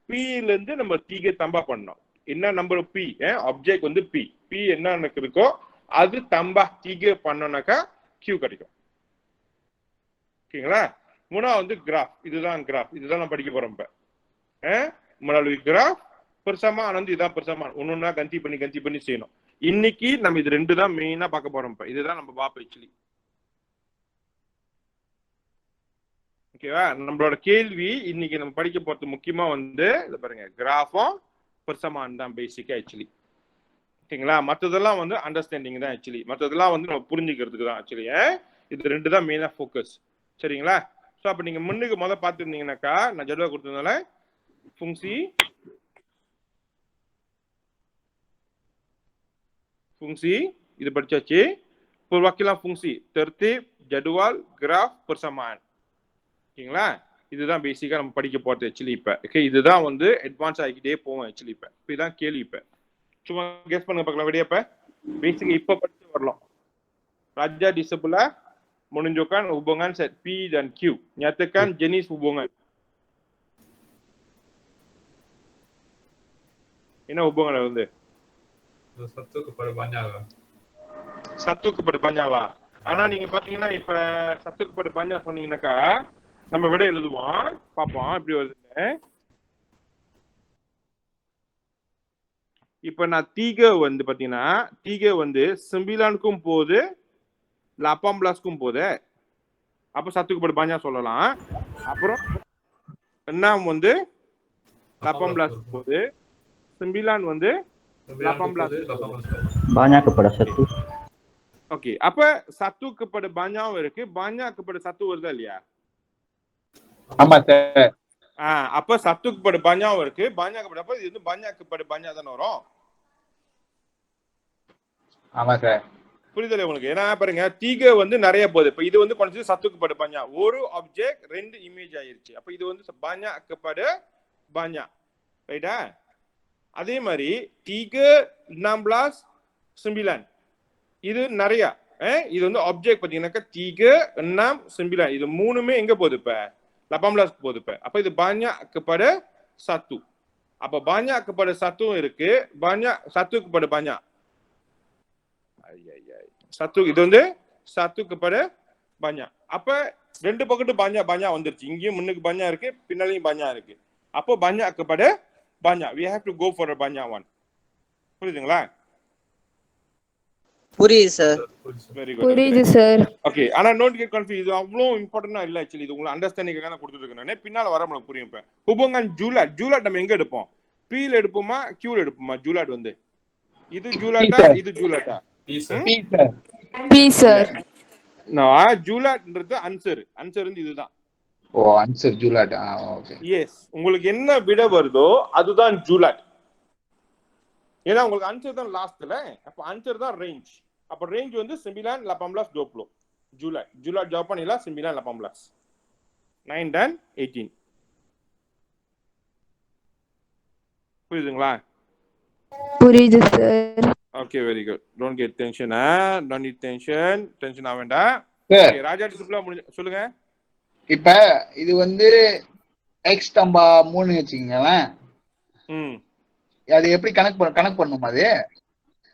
P ல இருந்து நம்ம T க்கு தம்பா பண்ணோம். என்ன நம்பர் P? ஆப்ஜெக்ட் வந்து P. P என்ன எனக்கு இருக்கோ அது தம்பா T க்கு பண்ணோம்னாக்கா Q கிடைக்கும். ஓகேங்களா? மூணாவது வந்து கிராஃப். இதுதான் கிராஃப். இதுதான் நான் படிக்க போறோம் இப்ப. melalui கிராஃப் persamaan வந்து இதான் persamaan. ஒன்னொன்னா கந்தி பண்ணி செய்யணும். இன்னைக்கு நம்ம இது ரெண்டு தான் மெயினா பார்க்க போறோம் இப்ப. இதுதான் நம்ம பாப்போம் ஆக்சுவலி. ஓகேவா? நம்மளோட கேள்வி இன்னைக்கு நம்ம படிக்க போறது முக்கியமா வந்து இத பாருங்க, கிராஃபும் பெர்சமான் தான் பேசிக்கா ஆக்சுவலி. ஓகேங்களா? மற்றதெல்லாம் வந்து அண்டர்ஸ்டாண்டிங் தான் ஆக்சுவலி. மற்றதெல்லாம் வந்து நம்ம புரிஞ்சுக்கிறதுக்கு தான் ஆக்சுவலி. இது ரெண்டு தான் மெயினா ஃபோக்கஸ். சரிங்களா? ஸோ அப்போ நீங்க முன்னுக்கு பார்த்துருந்தீங்கன்னாக்கா நான் ஜெடுவா கொடுத்ததுனால fungsi இது படிச்சாச்சு. perwakilan fungsi tertib, jadual, graf, persamaan. ஓகேங்களா? இதுதான் பேசிக்கா நம்ம படிக்க போறது ஆக்சுவலி இப்ப. ஓகே, இதுதான் வந்து அட்வான்ஸ் ஆகிட்டே போவோம் ஆக்சுவலி இப்ப. இதுதான் கேள்வி இப்ப. சும்மா கெஸ் பண்ணுங்க பார்க்கலாம் விடிய இப்ப. பேசிக்கா இப்ப படிச்சு வரலாம். Raja di sebelah menunjukkan hubungan set P dan Q. Nyatakan jenis hubungan. என்ன hubungan வந்து? satu kepada banyak lah. Satu kepada banyak lah. ஆனா நீங்க பாத்தீங்கன்னா இப்ப satu kepada banyak சொன்னீங்கன்னாக்கா நம்ம விட எழுதுவோம், பாப்போம் இப்படி வருது. இப்ப நான் tiga வந்து பாத்தீங்கன்னா tiga வந்து 9க்கும் போகுது 18க்கும் போகுது. அப்ப 1 kepada banyak சொல்லலாம். அப்புறம் 6 வந்து 18 போகுது, 9 வந்து 18 banyak kepada 1. ஓகே, அப்ப 1 kepada banyak இருக்கு, banyak kepada 1 வருதா இல்லையா? ஆமா சார். அப்ப 1 kepada banyak இருக்கு, banyak kepada அப்ப இது வந்து banyak kepada banyak தான வரும். ஆமா சார். புரியுதுல உங்களுக்கு? ஏன்னா பாருங்க tiga வந்து நிறைய போகுது. இப்ப இது வந்து கொஞ்சம் 1 kepada banyak. ஒரு ஆப்ஜெக்ட் ரெண்டு இமேஜ் ஆயிருச்சு. அப்ப இது வந்து banyak kepada banyak. ரைட்டா? அதே மாதிரி 3, 16, 9 இது நிறைய. இது வந்து ஆப்ஜெக்ட் பாத்தீங்கன்னாக்கா 3, 6, 9 இது மூணுமே எங்க போகுது இப்ப? 18 போகுது இப்ப. அப்ப இது banyak kepada 1. அப்ப banyak kepada 1 இருக்கு, banyak 1 kepada banyak. Satu இது வந்து 1 kepada banyak. அப்ப ரெண்டு பக்கத்து banyak வந்துருச்சு. இங்கேயும் முன்னுக்கு banyak இருக்கு, பின்னாலையும் banyak இருக்கு. அப்போ banyak kepada banyak. We have to go for a banyak one. புரியுதுங்களா? புரியுது சார். Very good. புரியுது சார். ஓகே, ஆனா நோட் கெட் கன்ஃபியூஸ். இது அவ்வளவு இம்பார்ட்டன்ட்டா இல்ல ஆக்சுவலி. இது உங்களுக்கு அண்டர்ஸ்டாண்டிங்காக தான் கொடுத்துட்டு இருக்கேன் நான். பின்னால வர உங்களுக்கு புரியும் இப்ப. ஹுபங்கன் ஜூலாட். ஜூலாட் நம்ம எங்க எடுப்போம்? P ல எடுப்போமா, Q ல எடுப்போமா? ஜூலாட் வந்து இது ஜூலாட்டா, இது ஜூலாட்டா? B sir. நான் ஜூலாட்ன்றது ஆன்சர். ஆன்சர் வந்து இதுதான். ஓ, ஆன்சர் ஜூலாட். ஓகே. எஸ், உங்களுக்கு என்ன விட வருதோ அதுதான் ஜூலாட். ஏன்னா உங்களுக்கு ஆன்சர் தான் லாஸ்ட்ல. அப்ப ஆன்சர் தான் ரேஞ்ச். அப்ப ரேஞ்ச் வந்து 9, 18, 20. ஜூலாட். ஜூலாட் ஜாப்பானில 9, 18. 9 dan 18. புரியுதுங்களா? புரியுது sir. Okay, very good. Don't get tension. Don't need tension. Tension ஆக வேண்டாம். ஓகே, ராஜா டிசிப்ளா முடிஞ்சு சொல்லுங்க. இப்ப இது வந்து எக்ஸ் தம்பா 3 வச்சுக்கீங்களேன். அது எப்படி கனெக்ட் பண்ணுமா அது?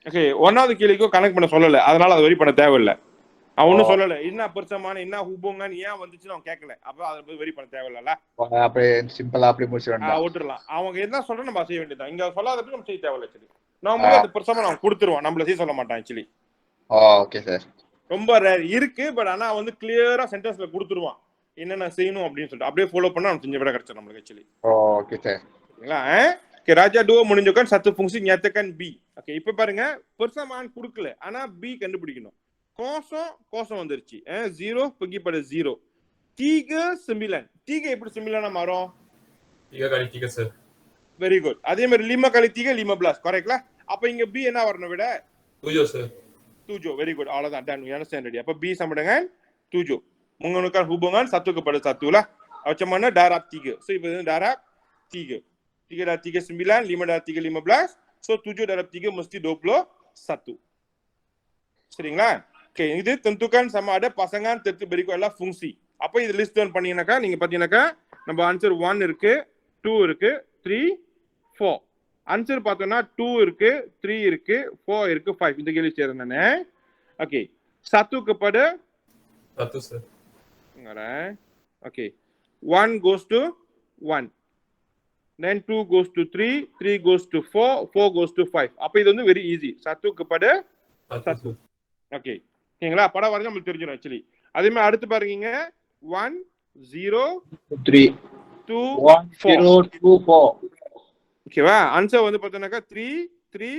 ஓகே, ஒன்னாவது கேள்விக்கும் கனெக்ட் பண்ண சொல்லல, அதனால அது வெரி பண்ண தேவையில்லை. அவன் ஒன்னும் சொல்லல என்ன பெருசமான என்ன ஹூபோங்கன்னு ஏன் வந்துச்சுன்னு அவன் கேட்கல. அப்ப அதை வெரி பண்ண தேவையில்ல. அப்படியே சிம்பிளா அப்படியே முடிச்சிடலாம், விட்டுறலாம். அவங்க என்ன சொல்ற நம்ம செய்ய வேண்டியதான். இங்க சொல்லாதப்ப நம்ம செய்ய தேவையில்ல. சரி, நம்ம அது பெருசமா நம்ம கொடுத்துருவோம், நம்மள செய்ய சொல்ல மாட்டான் ஆக்சுவலி. Okay sir. ரொம்ப ரேர் இருக்கு, பட் ஆனா வந்து கிளியரா சென்டென்ஸ்ல கொடுத்துருவான் என்னென்ன செய்யணும் அப்படின்னு சொல்லிட்டு. அப்படியே ஃபாலோ பண்ணா நம்ம செஞ்ச விட கிடைச்சா நம்மளுக்கு ஆக்சுவலி. Okay sir. சரிங்களா? ஓகே, ராஜா டூ முடிஞ்சுக்கான் சத்து ஃபங்க்ஷன் nyatakan B. ஓகே, இப்ப பாருங்க பெருசமான் கொடுக்கல, ஆனா B கண்டுபிடிக்கணும். கோசம் வந்துருச்சு. 0 pergi pada 0. 3, 9. 3 எப்படி 9 மாறும்? 3 kali 3 சார். Very good. அதே மாதிரி 5 kali 3 15. கரெக்ட்ல? அப்ப இங்க B என்ன வரணும் விட? 7 சார். 7. Very good. அவ்வளவுதான். டன். You understand ready? அப்ப B sama dengan 7. Menggunakan hubungan 1 kepada 1 lah. Macam mana darab 3. So இப்ப இது darab 3. 3 darab 3 9, 5 darab 3 15. So 7 darab 3 mesti 21. சரிங்களா? ஓகே, இது tentukan sama ada pasangan tertib berikut adalah fungsi. அப்ப இது list down பண்ணீங்கனாக்கா நீங்க பாத்தீங்கன்னாக்கா நம்ம ஆன்சர் 1 இருக்கு, 2 இருக்கு, 3, 4. ஆன்சர் பார்த்தோம்னா 2 இருக்கு, 3 இருக்கு, 4 இருக்கு, 5. இந்த கேள்வி சேரும் நானே. Okay, 1 kepada 1 sir. Okay, 1 goes to 1. Then 2 goes to 3, 3 goes to 4, 4 goes to 5. அப்ப இது வந்து வெரி ஈஸி. 1 kepada 1. ஓகே, ஓகேங்களா? படம் வரைஞ்சா உங்களுக்கு தெரிஞ்சிடும் ஆக்சுவலி. அதே மாதிரி அடுத்து பாருங்க 1, 0 3 2 1 4. 0 2 4. ஓகேவா? ஆன்சர் வந்து பார்த்தோம்னாக்கா 3 3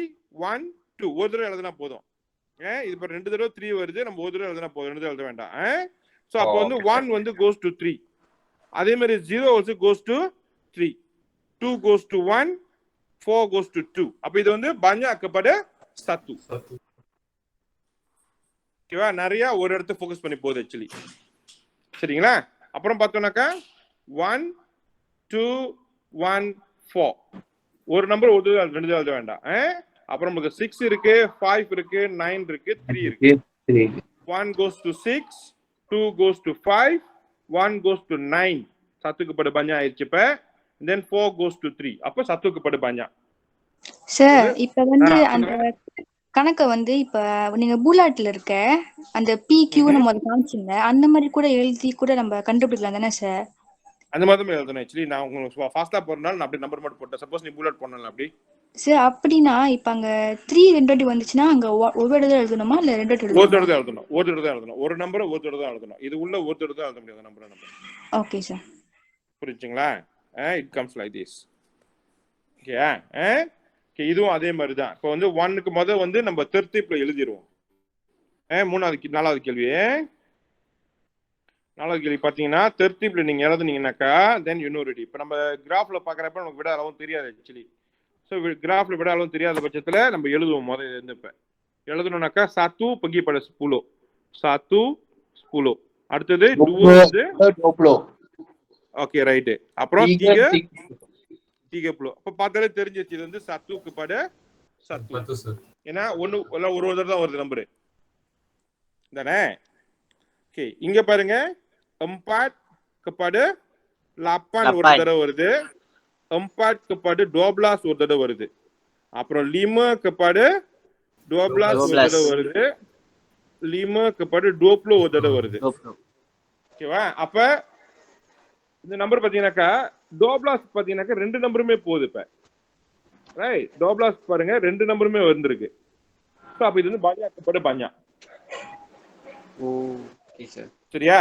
1 2. ஒரு தடவை எழுதுனா போதும். இது இப்போ 2 தடவை 3 வருது, நம்ம ஒரு தடவை எழுதுனா போதும், 2 தடவை எழுத வேண்டாம். ஸோ அப்போ வந்து 1 வந்து கோஸ் டு 3, அதே மாதிரி 0 also goes to 3, 2 goes to 1, 4 goes to 2. அப்போ இது வந்து banyak kepada 1. ஓகேவா? நிறைய ஒரு இடத்த ஃபோக்கஸ் பண்ணி போகுது ஆக்சுவலி. சரிங்களா? அப்புறம் பார்த்தோம்னாக்கா 1 2 1 4. ஒரு நம்பர் ஒரு தடவை 2 தடவை எழுத வேண்டாம். அப்புறம் நமக்கு 6 இருக்கு, 5 இருக்கு, 9 இருக்கு, 3 இருக்கு. 1 goes to 6, 2 goes to 5, 1 goes to 9. 1 kepada banyak ஆயிடுச்சு இப்ப. Then 4 goes to 3. அப்ப 1 kepada banyak. சார் இப்ப வந்து அந்த கணக்க வந்து இப்ப நீங்க பூலாட்ல இருக்க அந்த PQ நம்ம காமிச்சிங்க, அந்த மாதிரி கூட எழுதி கூட நம்ம கண்டுபிடிக்கலாம் தானே சார்? அந்த மாதிரி தான் எழுதணும் ஆக்சுவலி. நான் உங்களுக்கு ஃபாஸ்டா போறனால நான் அப்படி நம்பர் மட்டும் போட்டேன். சப்போஸ் நீ பூலாட் பண்ணல அப்படி சார் அப்படின்னா இப்ப அங்க 3 2 வந்துச்சுன்னா அங்க ஒரு தடவை எழுதணுமா இல்ல 2 தடவை ஒரு தடவை எழுதணும்? ஒரு தடவை தான் எழுதணும். ஒரு நம்பரை ஒரு தடவை தான் எழுதணும். இது உள்ள ஒரு தடவை தான் எழுத முடியாது நம்பர். Okay sir. புரிஞ்சுங்களா? It comes like this. Okay, இதுவும் அதே மாதிரி தான். இப்போ வந்து 1க்கு முதல் வந்து நம்ம தர்த்தீப்ல எழுதிடுவோம். நாலாவது கேள்வி பார்த்தீங்கன்னா தர்த்தீப்ல நீங்க எழுதுனீங்கன்னாக்கா தென் யூனிவர்சிட்டி. இப்போ நம்ம கிராஃப்ல பாக்குறப்ப நமக்கு விட அளவும் தெரியாது ஆக்சுவலி. ஸோ கிராஃப்ல விட அளவும் தெரியாத பட்சத்துல நம்ம எழுதுவோம் முதல்ல இருந்து. இப்போ எழுதணும்னாக்கா 1 pergi pada 10, 1 10. அடுத்தது 2 வந்து ஓகே ரைட். அப்புறம் 30. அப்ப பார்த்தாலே தெரிஞ்சிச்சு இது வந்து 1 kepada 1. ஏன்னா ஒரு தடவை தான் வருது நம்பரு தானே? ஓகே, இங்க பாருங்க 4 kepada 8 ஒரு தடவை வருது, 4 kepada 12 ஒரு தடவை வருது, அப்புறம் 5 kepada 12 ஒரு தடவை வருது, 5 kepada 20 ஒரு தடவை வருது. ஓகேவா? அப்ப இந்த நம்பர் பாத்தீங்கன்னாக்கா 12 பாத்தீங்கன்னாக்கா 2 நம்பருமே போகுது இப்ப. ரைட், 12 பாருங்க 2 நம்பருமே வந்திருக்கு. சோ அப்ப இது வந்து banyak kepada banyak. Okay sir. சரியா?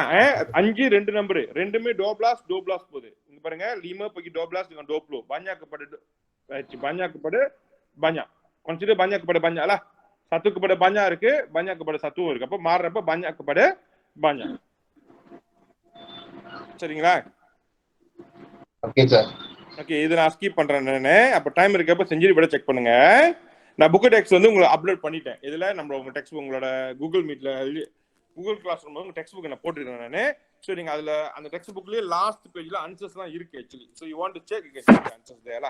5 2 நம்பர் ரெண்டுமே 12 போகுது. இங்க பாருங்க 5 pergi 12 dengan 20. Banyak kepada banyak. Consider banyak kepada banyak lah. 1 kepada banyak இருக்கு, banyak kepada 1 இருக்கு. அப்ப மாறறப்ப banyak kepada banyak. சரிங்களா? Okay sir. ஓகே, இது நான் ஸ்கிப் பண்றேன் நானு. அப்ப டைம் இருக்கப்ப செஞ்சு விட செக் பண்ணுங்க. நான் புக் டெக்ஸ்ட் வந்து உங்களுக்கு அப்லோட் பண்ணிட்டேன். இதுல நம்ம உங்க டெக்ஸ்ட் உங்களோட கூகுள் மீட்ல கூகுள் கிளாஸ் ரூம்ல உங்க டெக்ஸ்ட் புக் நான் போட்டுருக்கேன் நானு. ஸோ நீங்க அதுல அந்த டெக்ஸ்ட் புக்லயே லாஸ்ட் பேஜ்ல ஆன்சர்ஸ் தான் இருக்கு actually. So you want to check answers தேல.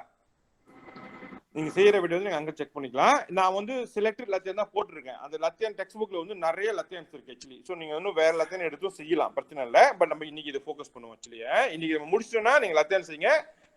நீங்க செய்யற வீடியோ வந்து நீங்க அங்க செக் பண்ணிக்கலாம். நான் வந்து செலக்டட் லத்தியன் தான் போட்டிருக்கேன். அந்த லத்தியன் டெக்ஸ்ட் புக்ல வந்து நிறைய லத்தியன்ஸ் இருக்கு ஆக்சுவலி. ஸோ நீங்க இன்னும் வேற லத்தியன் எடுத்தும் செய்யலாம், பிரச்சனை இல்லை. பட் நம்ம இன்னைக்கு இதை ஃபோக்கஸ் பண்ணுவோம் ஆக்சுவலி. இன்னைக்கு நம்ம முடிச்சிட்டோம்னா நீங்க லத்தியன் செய்யுங்க.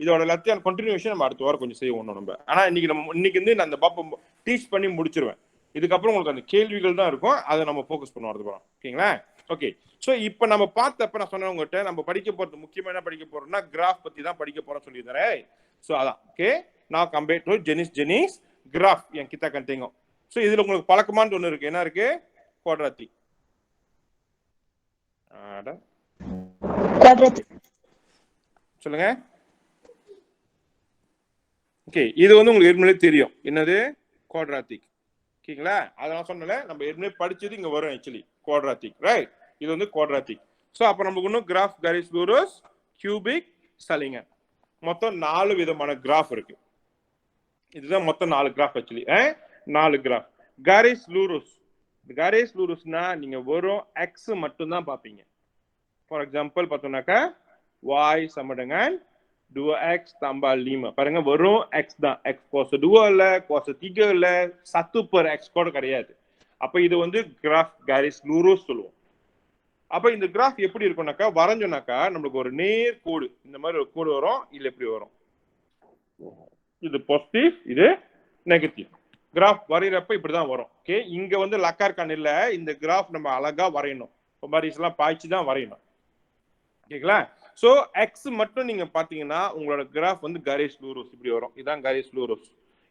இதோட லத்தியன் கண்டினியூஷன் நம்ம அடுத்த வாரம் கொஞ்சம் செய்வோம் நம்ம. ஆனா இன்னைக்கு வந்து நான் அந்த பாப்ப டீச் பண்ணி முடிச்சிருவேன். இதுக்கப்புறம் உங்களுக்கு அந்த கேள்விகள் தான் இருக்கும், அதை நம்ம ஃபோக்கஸ் பண்ணுவோம் அடுத்த வாரம். ஓகேங்களா? ஓகே, ஸோ இப்போ நம்ம பார்த்தப்ப நான் சொன்னேன் உங்கள்கிட்ட நம்ம படிக்க போறது முக்கியமா என்ன படிக்க போறோம்னா கிராஃப் பத்தி தான் படிக்க போறோம் சொல்லியிருந்தேன். ஸோ அதான் ஓகே. நான் கம்பேர் டு ஜெனிஸ் கிராஃப் என் கிட்ட கண்டிங்க. ஸோ இதுல உங்களுக்கு பழக்கமானது ஒன்று இருக்கு. என்ன இருக்கு? குவாட்ராட்டிக். சொல்லுங்க. ஓகே, இது வந்து உங்களுக்கு ஏற்கனவே தெரியும். என்னது? குவாட்ராட்டிக். ஓகேங்களா? அதெல்லாம் சொன்னல நம்ம ஏற்கனவே படிச்சது இங்க வரும் ஆக்சுவலி. Quadratic, right? இது வந்து குவாட்ராட்டிக். ஸோ அப்ப நமக்கு இன்னும் கிராஃப், கரிஸ் லூரோஸ், கியூபிக், சலிங்கன், மொத்தம் 4 விதமான கிராஃப் இருக்கு. இதுதான் மொத்தம் 4 கிராஃப் ஆக்சுவலி. 4 கிராஃப். கரிஸ் லூரோஸ்னா நீங்க வெறும் எக்ஸ் மட்டும் தான் பாப்பீங்க. ஃபார் எக்ஸாம்பிள் பார்த்தோம்னாக்கா y sama dengan 2x tambah 5. பாருங்க வெறும் x தான். x cos 2 இல்ல, cos 3 இல்ல, 1 per x கூட கிடையாது. அப்ப இது வந்து கிராஃப் கரிஸ் லூரோஸ் சொல்லுவோம். அப்ப இந்த கிராஃப் எப்படி இருக்கும்னாக்கா வரைஞ்சோம்னாக்கா நம்மளுக்கு ஒரு நேர் கோடு இந்த மாதிரி ஒரு கோடு வரும். இல்ல எப்படி வரும்? இது பாசிட்டிவ், இது நெகட்டிவ். கிராஃப் வரைகிறப்ப இப்படிதான் வரும். ஓகே, இங்க வந்து லக்கார்கான் இல்ல, இந்த கிராஃப் நம்ம அழகா வரையணும். பாரிஸ் எல்லாம் பாய்ச்சி தான் வரையணும். ஓகேங்களா? சோ எக்ஸ் மட்டும் நீங்க பாத்தீங்கன்னா உங்களோட கிராஃப் வந்து கரிஸ் லூரோஸ் இப்படி வரும். இதான் கரிஸ் லூரோஸ்.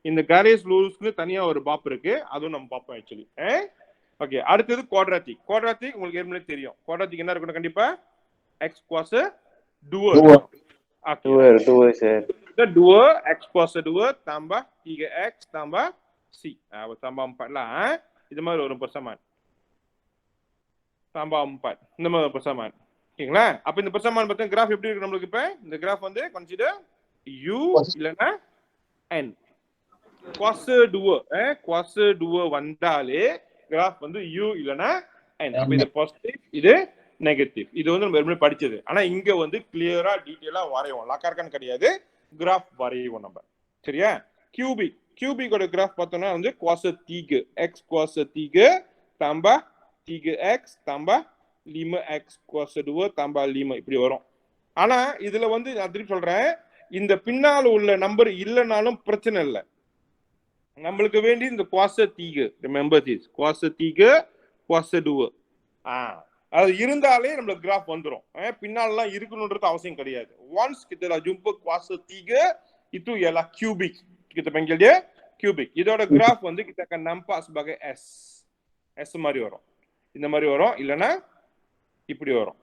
இந்த கரிஸ் லூரோஸ்க்கு தனியா ஒரு பாப் இருக்கு, அதுவும் நம்ம பார்ப்போம் ஆக்சுவலி. ஓகே, அடுத்தது குவாட்ராட்டிக். குவாட்ராட்டிக் உங்களுக்கு ஏற்கனவே தெரியும். குவாட்ராட்டிக் என்ன இருக்கணும்? கண்டிப்பா x kuasa 2. Dua. Okay. Dua sir. Kita 2 x kuasa 2 tambah 3x tambah c. Tambah 4 lah. Itu மாதிரி ஒரு persamaan. Tambah 4. இந்த மாதிரி ஒரு persamaan. ஓகேங்களா? அப்ப இந்த persamaan பார்த்தா கிராஃப் எப்படி இருக்கு நமக்கு இப்ப? இந்த கிராஃப் வந்து கன்சிடர் u இல்லனா n. Kuasa 2 kuasa 2 வந்தாலே கிராஃப் வந்து u இல்லனா n. அப்ப இது பாசிட்டிவ் இது நெகட்டிவ். இது வந்து நம்ம ஏற்கனவே படிச்சது. ஆனா இங்க வந்து கிளியரா டீடைலா வரைவோம். லாக்கார்கன் கிடையாது. கிராஃப் வரைவோம் நம்ம. சரியா? கியூபிக்கோட கிராஃப் பார்த்தோம்னா வந்து kuasa 3 x kuasa 3 tambah 3x tambah 5x kuasa 2 tambah 5 இப்படி வரும். ஆனா இதுல வந்து நான் திருப்பி சொல்றேன், இந்த பின்னால உள்ள நம்பர் இல்லனாலும் பிரச்சனை இல்லை. நம்மளுக்கு வேண்டி இந்த kuasa 3, remember this, kuasa 3 kuasa 2. அது இருந்தாலே நம்மளுக்கு கிராஃப் வந்துரும். பின்னாலலாம் இருக்கணும்ன்றது அவசியம் கிடையாது. once kita dah jumpa kuasa 3 itu ialah cubic. Kita panggil dia cubic. இதோட கிராஃப் வந்து kita akan nampak sebagai s மாதிரி வரும். இந்த மாதிரி வரும், இல்லனா இப்படி வரும்.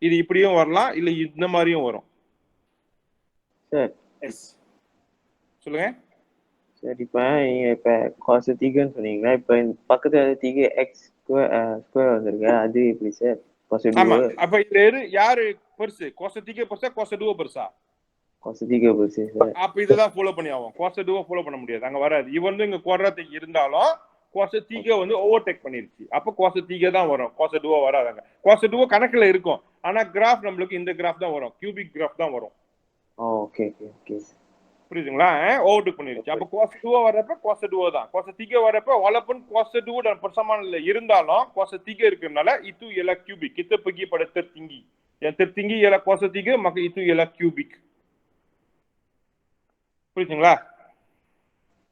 இது இப்படியும் வரலாம், இல்ல இந்த மாதிரியும் வரும். சார் எஸ் சொல்லுங்க சார். இப்ப cos 3ன்னு சொன்னீங்களா, இப்ப பக்கத்துல 3x ஸ்கொயர் வந்திருக்கு, அது எப்படி சார்? cos 2. ஆமா. அப்ப இதுல யாரு பெருசு? cos 3 பெருசா cos 2 பெருசா? cos 3 பெருசு சார். அப்ப இதுதான் ஃபாலோ பண்ணி ஆகும். cos 2 ஃபாலோ பண்ண முடியாது, அங்க வராது. இது வந்து இங்க குவாட்ராட்டிக் இருந்தாலும் cos 3 வந்து ஓவர்டேக் பண்ணிருச்சு. அப்ப cos 3 தான் வரும், cos 2 வராதாங்க. cos 2 கணக்குல இருக்கும், ஆனா கிராஃப் நம்மளுக்கு இந்த கிராஃப் தான் வரும், கியூபிக் கிராஃப் தான் வரும். Okay okay okay. புரியுதுங்களா? ஓவர்டேக் பண்ணிருச்சு. அப்ப cos 2 வரப்ப cos 2 தான். cos 3 வரப்ப walaupun cos 2 dan persamaanல இருந்தாலும் cos 3 இருக்கிறதுனால itu ialah cubic. Kita pergi pada tertinggi. Yang tertinggi ialah cos 3, maka itu ialah cubic. புரியுதுங்களா?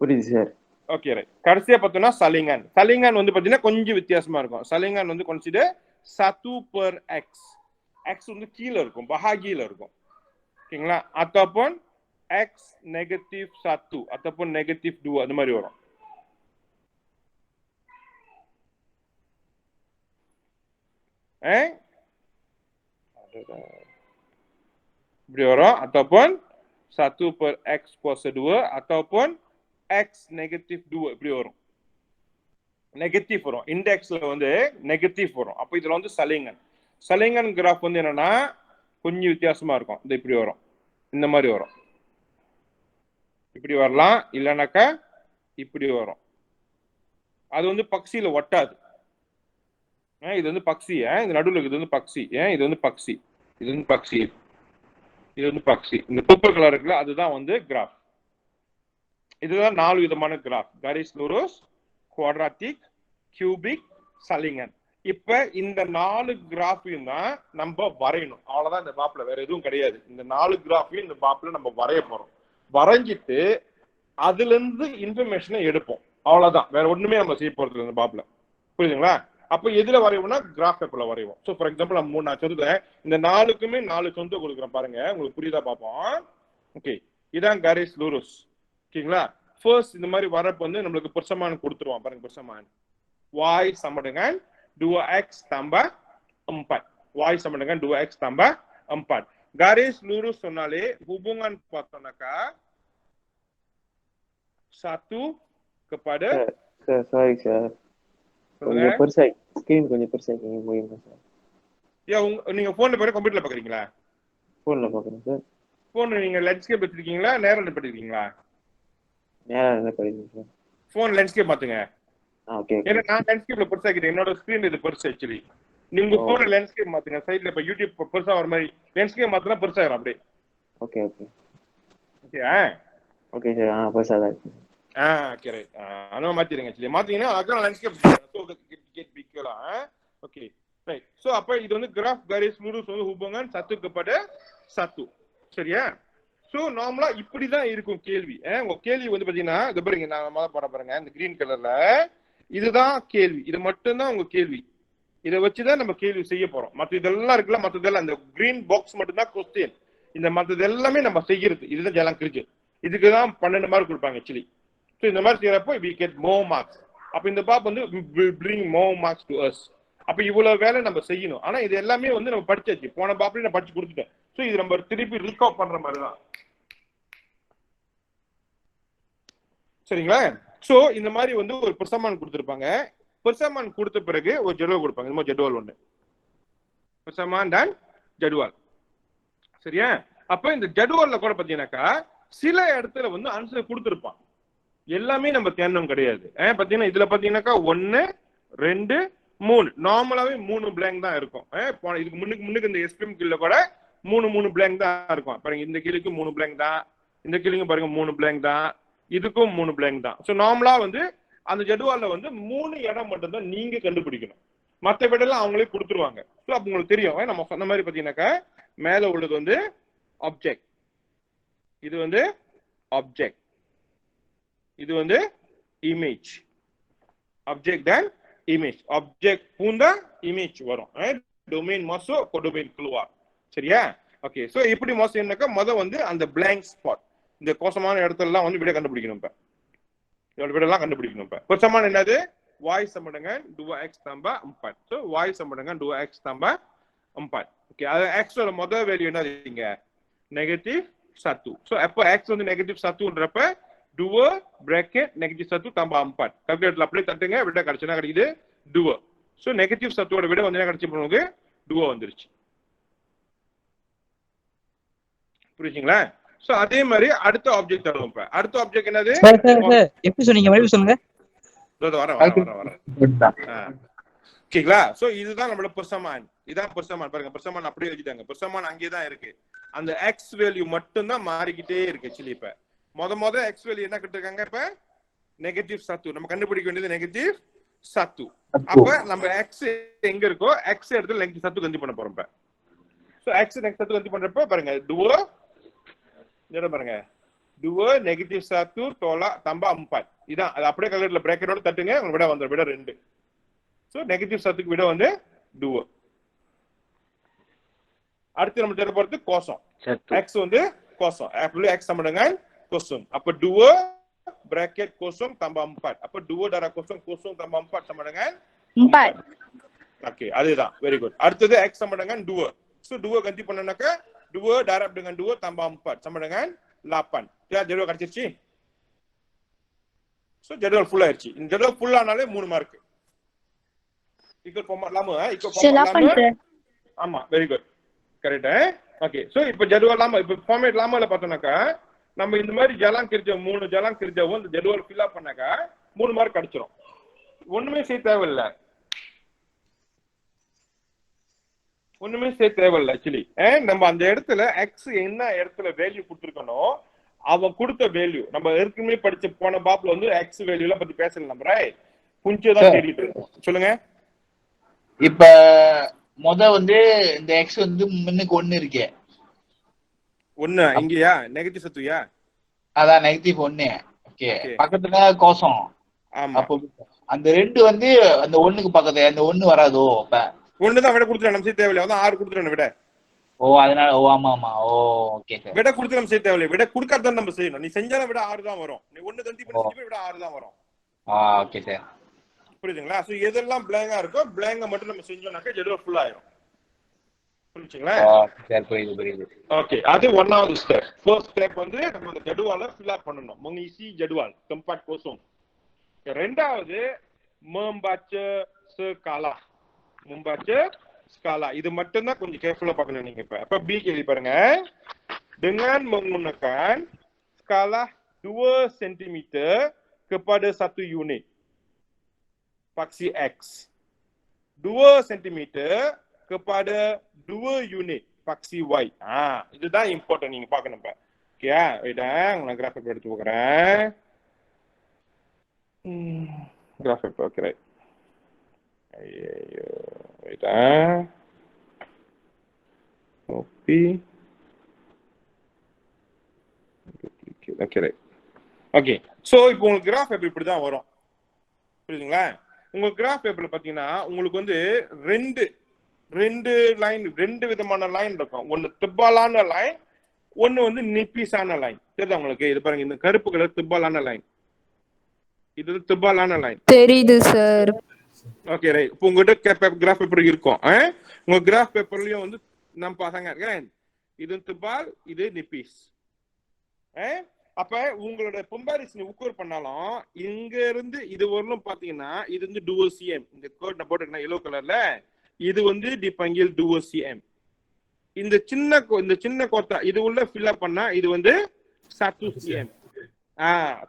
புரியுது சார். Okay right. கடைசியா பார்த்தோம்னா சலிங்கன். சலிங்கன் வந்து பாத்தீங்கன்னா கொஞ்சம் வித்தியாசமா இருக்கும். சலிங்கன் வந்து கன்சிடர் 1/x. x வந்து கீழ இருக்கும், bahagiல இருக்கும். ஓகேங்களா? ataupun x -1 ataupun -2 அந்த மாதிரி வரும். இப்படி வரும். ataupun 1/x kuasa 2 ataupun x -2 இப்படி வரும். நெகட்டிவ் வரும். இண்டெக்ஸ்ல வந்து நெகட்டிவ் வரும். அப்ப இதுல வந்து சலிங்கன். சலிங்கன் கிராஃப் வந்து என்னன்னா கொஞ்சம் வித்தியாசமா இருக்கும். இது இப்படி வரும், இந்த மாதிரி வரும், இப்படி வரலாம், இல்லைனாக்கா இப்படி வரும். அது வந்து பக்சியில ஒட்டாது. இது வந்து பக்சி. இந்த நடுவில் இது வந்து பக்சி. இது வந்து பக்சி, இது வந்து பக்சி, இது வந்து பக்சி. இந்த பர்பிள் கலர் இருக்குல்ல, அதுதான் வந்து கிராஃப். இதுதான் 4 விதமான கிராஃப்: கரிஸ் லூரோஸ், குவாட்ராட்டிக், கியூபிக், சலிங்கன். இப்ப இந்த 4 கிராஃபையும் தான் நம்ம வரையணும். அவ்வளவுதான் இந்த பாப்ல, வேற எதுவும் கிடையாது. இந்த 4 கிராஃபையும் இந்த பாப்ல நம்ம வரைய போறோம். வரைஞ்சிட்டு அதுல இருந்து இன்ஃபர்மேஷனை எடுப்போம். அவ்வளவுதான், வேற ஒண்ணுமே நம்ம செய்ய போறது இந்த பாப்ல. புரியுதுங்களா? அப்ப எதுல வரைவோம்னா கிராஃப் பேப்பர்ல வரைவோம். ஸோ ஃபார் எக்ஸாம்பிள் நான் சொல்லுறேன், இந்த 4க்குமே 4 சொந்தம் கொடுக்குறேன் பாருங்க, உங்களுக்கு புரியுதா பார்ப்போம். ஓகே, இதான் கரிஸ் லூரோஸ். ஓகேங்களா? ஃபர்ஸ்ட் இந்த மாதிரி வரப்ப வந்து நம்மளுக்கு பெர்சமான் கொடுத்துருவான் பாருங்க. பெர்சமான் y sama dengan 2x tambah 4. y sama dengan 2x tambah 4. Garis lurus சொன்னாலே hubungan பார்த்தோம்னாக்கா 1 kepada சாரி சார், கொஞ்சம் பெருசா ஸ்கிரீன் கொஞ்சம் பெருசா போயிருங்க சார். நீங்க போன்ல பாருங்க, கம்ப்யூட்டர்ல பாக்குறீங்களா? போன்ல பாக்குறேன் சார். போன் நீங்க லென்ஸ்கேப் வச்சிருக்கீங்களா, நேரா படிக்கிறீங்களா? நேரா படிக்கிறேன் சார். போன் லென்ஸ்கேப் மாத்துங்க. ஓகே. ஏன்னா நான் லென்ஸ்கேப்ல பெருசாக்கிட்டேன், என்னோட ஸ்கிரீன் இது பெருசு. ஆக்சுவலி நீங்க போன லென்ஸ்கேப் மாத்துங்க. சைடுல இப்ப யூடியூப் பெருசா வர மாதிரி லென்ஸ்கேப் மாத்தினா பெருசாயிரும் அப்படியே. Okay okay okay okay sir. பெருசா தான் இருக்கு. Okay right. அத மாத்திடுங்க. ஆக்சுவலி மாத்தீங்கன்னா அதான் லென்ஸ்கேப் சோ கெட் பிக்கலா. Okay right. சோ அப்ப இது வந்து கிராஃப் கரிஸ் லூரோஸ் வந்து hubungan 1 kepada 1. சரியா? சோ நார்மலா இப்படிதான் இருக்கும் கேள்வி. உங்க கேள்வி வந்து பாத்தீங்கன்னா இது பாருங்க, நான் முதல்ல போட பாருங்க, இந்த கிரீன் கலர்ல இதுதான் கேள்வி. இது மட்டும் தான் உங்க கேள்வி. இதை வச்சுதான் நம்ம கேள்வி செய்ய போறோம். மற்ற இதெல்லாம் இருக்குல்ல, மற்றதெல்லாம் அந்த கிரீன் பாக்ஸ் மட்டும் தான் கொஸ்டின். இந்த மற்றது எல்லாமே நம்ம செய்யறது. இதுதான் ஜெலாம் கிரிச்சு. இதுக்கு தான் 12 மார்க் கொடுப்பாங்க ஆக்சுவலி. ஸோ இந்த மாதிரி செய்யறப்போ we get more marks. அப்ப இந்த பாப் வந்து will bring more marks to us. அப்ப இவ்வளவு வேலை நம்ம செய்யணும். ஆனா இது எல்லாமே வந்து நம்ம படிச்சாச்சு, போன பாப்லயே நான் படிச்சு கொடுத்துட்டேன். சோ இது நம்ம திருப்பி ரிகால் பண்ற மாதிரி தான். சரிங்களா? சோ இந்த மாதிரி வந்து ஒரு பெர்சமான் கொடுத்திருப்பாங்க. பெர்சமான் கொடுத்த பிறகு ஒரு ஜெடுவல் கொடுப்பாங்க. இந்த மாதிரி ஜெடுவல் ஒண்ணு, பெர்சமான் தான் ஜெடுவல். சரியா? அப்ப இந்த ஜெடுவல்ல கூட பாத்தீங்கன்னாக்கா சில இடத்துல வந்து ஆன்சர் கொடுத்திருப்பான். எல்லாமே நம்ம தேடணும் கிடையாது. பாத்தீங்கன்னா இதுல பாத்தீங்கன்னாக்கா 1 2 3 நார்மலாவே 3 பிளாங்க் தான் இருக்கும். இதுக்கு முன்னுக்கு இந்த எஸ்பிஎம் கீழ கூட 3 பிளாங்க் தான் இருக்கும். பாருங்க, இந்த கீழுக்கு 3 பிளாங்க் தான், இந்த கீழுக்கு பாருங்க 3 பிளாங்க் தான், இதுக்கும் 3 பிளாங்க் தான். சோ நார்மலா வந்து அந்த ஜெடுவால்ல வந்து 3 இடம் மட்டும் தான் நீங்க கண்டுபிடிக்கணும். மற்ற விடலாம் அவங்களே கொடுத்துருவாங்க. ஸோ அப்போ உங்களுக்கு தெரியும். நம்ம சொன்ன மாதிரி பாத்தீங்கன்னாக்கா மேல உள்ளது வந்து ஆப்ஜெக்ட், இது வந்து ஆப்ஜெக்ட், இது வந்து image. Object and image. Object பூந்தா இமேஜ் வரும். டொமைன் மாசோ டொமைன் குழுவார். சரியா? ஓகே. சோ இப்படி மாசம் என்னக்கா வந்து அந்த பிளாங்க் ஸ்பாட், இந்த கோசமான இடத்துல எல்லாம் வந்து விட கண்டுபிடிக்கணும். இப்ப விடலாம் கண்டுபிடிக்கணும். இப்ப கோசமான என்னது? y சமடங்க 2x tambah 4. So y சமடங்க 2x tambah 4. Okay. அது x ஓட முதல் வேல்யூ என்னது இங்க? -1. சோ அப்ப x வந்து -1ன்றப்ப 2 bracket -1 tambah 4. கால்குலேட்டர்ல அப்படியே தட்டுங்க, விட கிடைச்சனா கிடைக்குது 2. சோ -1 ஓட விட வந்து என்ன கிடைச்சு உங்களுக்கு 2 வந்துருச்சு. புரியுதுங்களா? சோ அதே மாதிரி அடுத்த ஆப்ஜெக்ட் தருவோம். இப்ப அடுத்த ஆப்ஜெக்ட் என்னது? எப்படி சொன்னீங்க? மறுபடியும் சொல்லுங்க. வர ஓகேங்களா? சோ இதுதான் நம்மளோட பெர்சமான். இதான் பெர்சமான். பாருங்க, பெர்சமான் அப்படியே வச்சுட்டாங்க. பெர்சமான் அங்கேயே தான் இருக்கு. அந்த எக்ஸ் வேல்யூ மட்டும் தான் மாறிக்கிட்டே இருக்கு. ஆக்சுவலி இப்ப முத எக்ஸ் வேல்யூ என்ன கிட்டிருக்காங்க? இப்ப -1. நம்ம கண்டுபிடிக்க வேண்டியது -1. அப்ப நம்ம எக்ஸ் எங்க இருக்கோ எக்ஸ் இடத்துல -1 கண்டி பண்ண போறோம். இப்ப சோ எக்ஸ் -1 கண்டி பண்றப்ப பாருங்க 2 இத பாருங்க 2 -1 tolak tambah 4. இதான் அது அப்படியே கால்குலேட்டர்ல பிராக்கெட்டோட தட்டுங்க, உங்களுக்கு விட வந்துரும். விட 2. சோ -1க்கு விட வந்து 2. அடுத்து நம்ம தேட போறது கோசம். x வந்து கோசம். அப்படியே x சமடங்க கோசம். அப்ப 2 bracket kosong tambah 4. Apa 2 darah kosong tambah 4 sama dengan 4. Okey, அதுதான். Very good. அடுத்தது x sama dengan 2. So 2 ganti பண்ணனாக்க 2 darab dengan 2 tambah 4 sama dengan 8. Ya, ஜெடுவல் கிடைச்சிருச்சு. So ஜெடுவல் ஃபுல் ஆயிருச்சு. இந்த ஜெடுவல் ஃபுல் ஆனாலே 3 மார்க். ஈக்குவல் ஃபார்மட் லாமா? Equal format லாமா? ஆமா, very good. Correct. Okay. So இப்போ ஜெடுவல் லாமா, இப்போ format லாமால பார்த்தோம்னாக்க நம்ம இந்த மாதிரி ஜலாம் கிரிச்ச 3 ஜலாம் கிரிச்சவோ இந்த ஜெடுவல் ஃபில் அப் பண்ணாக்க 3 மார்க் கிடைச்சிரும். ஒண்ணுமே செய்ய தேவையில்லை. ஒண்ணுமே செய்ய தேவையில்லை ஆக்சுவலி. நம்ம அந்த இடத்துல எக்ஸ் என்ன இடத்துல வேல்யூ கொடுத்துருக்கணும், அவன் கொடுத்த வேல்யூ நம்ம ஏற்கனவே படிச்ச போன பாப்ல வந்து எக்ஸ் வேல்யூல பத்தி பேசல. நம்ம புஞ்சதான் தேடிட்டு இருக்கோம். சொல்லுங்க. இப்ப வந்து இந்த எக்ஸ் வந்து முன்னுக்கு 1 இருக்கே. 1 இங்கயா நெகட்டிவ் சத்துயா? அதான் நெகட்டிவ் 1. ஓகே. பக்கத்துல கோசம். ஆமா. அப்போ அந்த 2 வந்து அந்த 1க்கு பக்கத்துல அந்த 1 வராதோ? அப்ப 1 தான் விட கொடுத்துறோம். நம்ம செய்ய தேவையில்லை. அதான் 6 கொடுத்துறோம் விட. ஓ, அதனால ஆமா ஆமா. ஓ, ஓகே சார். விட கொடுத்து நம்ம செய்ய தேவையில்லை. விட கொடுக்காத நம்ம செய்யணும். நீ செஞ்சாலும் விட 6 தான் வரும். நீ 1 கண்டி பண்ணி விட 6 தான் வரும். Okay sir. புரியுதுங்களா? சோ எதெல்லாம் பிளாங்கா இருக்கோ பிளாங்க மட்டும் நம்ம செஞ்சோம்னாக்க ஜெடுவல் ஃபுல் ஆயிரும். புரியுதுங்களா? சரி, புரியுது. ஓகே, அது 1வது ஸ்டெப். ஃபர்ஸ்ட் ஸ்டெப் வந்து நம்ம அந்த ஜெடுவாலை ஃபில் அப் பண்ணனும். mengisi jadual tempat kosong. இரண்டாவது membaca skala. membaca skala. இது மட்டும் தான் கொஞ்சம் கேர்ஃபுல்லா பார்க்கணும் நீங்க. இப்ப B கேள்வி பாருங்க. dengan menggunakan skala 2 cm kepada 1 unit paksi X. 2 cm kepada 2 unit paksi Y. இதுதான் இம்பார்ட்டன்ட் நீங்க பார்க்கணும். இப்ப ஓகே, வெயிட்டா நான் கிராஃப் பேப்பர் எடுத்து போறேன். Graph paper okay right. ஐயோ வெயிட்டா copy okay right. Okay, so இப்போ உங்களுக்கு கிராஃப் பேப்பர் இப்படி தான் வரும். புரியுதுங்களா? உங்க கிராஃப் பேப்பர்ல பாத்தீங்கன்னா உங்களுக்கு வந்து ரெண்டு லைன், 2 விதமான லைன் இருக்கும். ஒன்னு திப்பாலான லைன், ஒன்னு வந்து நிப்பீஸான லைன். தெரியுதா உங்களுக்கு? இது பாருங்க, இந்த கருப்பு கலர் திப்பாலான லைன். இது திப்பாலான லைன். தெரியுது சார். Okay right. இப்போ உங்ககிட்ட கிராஃப் பேப்பர் இருக்கும். உங்க கிராஃப் பேப்பர்லயும் வந்து நம்ம பசங்க இருக்கேன். இது திபால், இது நிப்பீஸ். அப்ப உங்களோட பொம்பாரிஸ் நீ உக்கோர் பண்ணாலும் இங்க இருந்து இது வரலும் பாத்தீங்கன்னா இது வந்து டுவோ சிஎம். இந்த கோட் நான் போட்டுருக்கேன் எல்லோ கலர்ல. இது வந்து டிபங்கில் டுவோ சிஎம். இந்த சின்ன கோத்தா இது உள்ள ஃபில் அப் பண்ணா இது வந்து சத்து சிஎம்.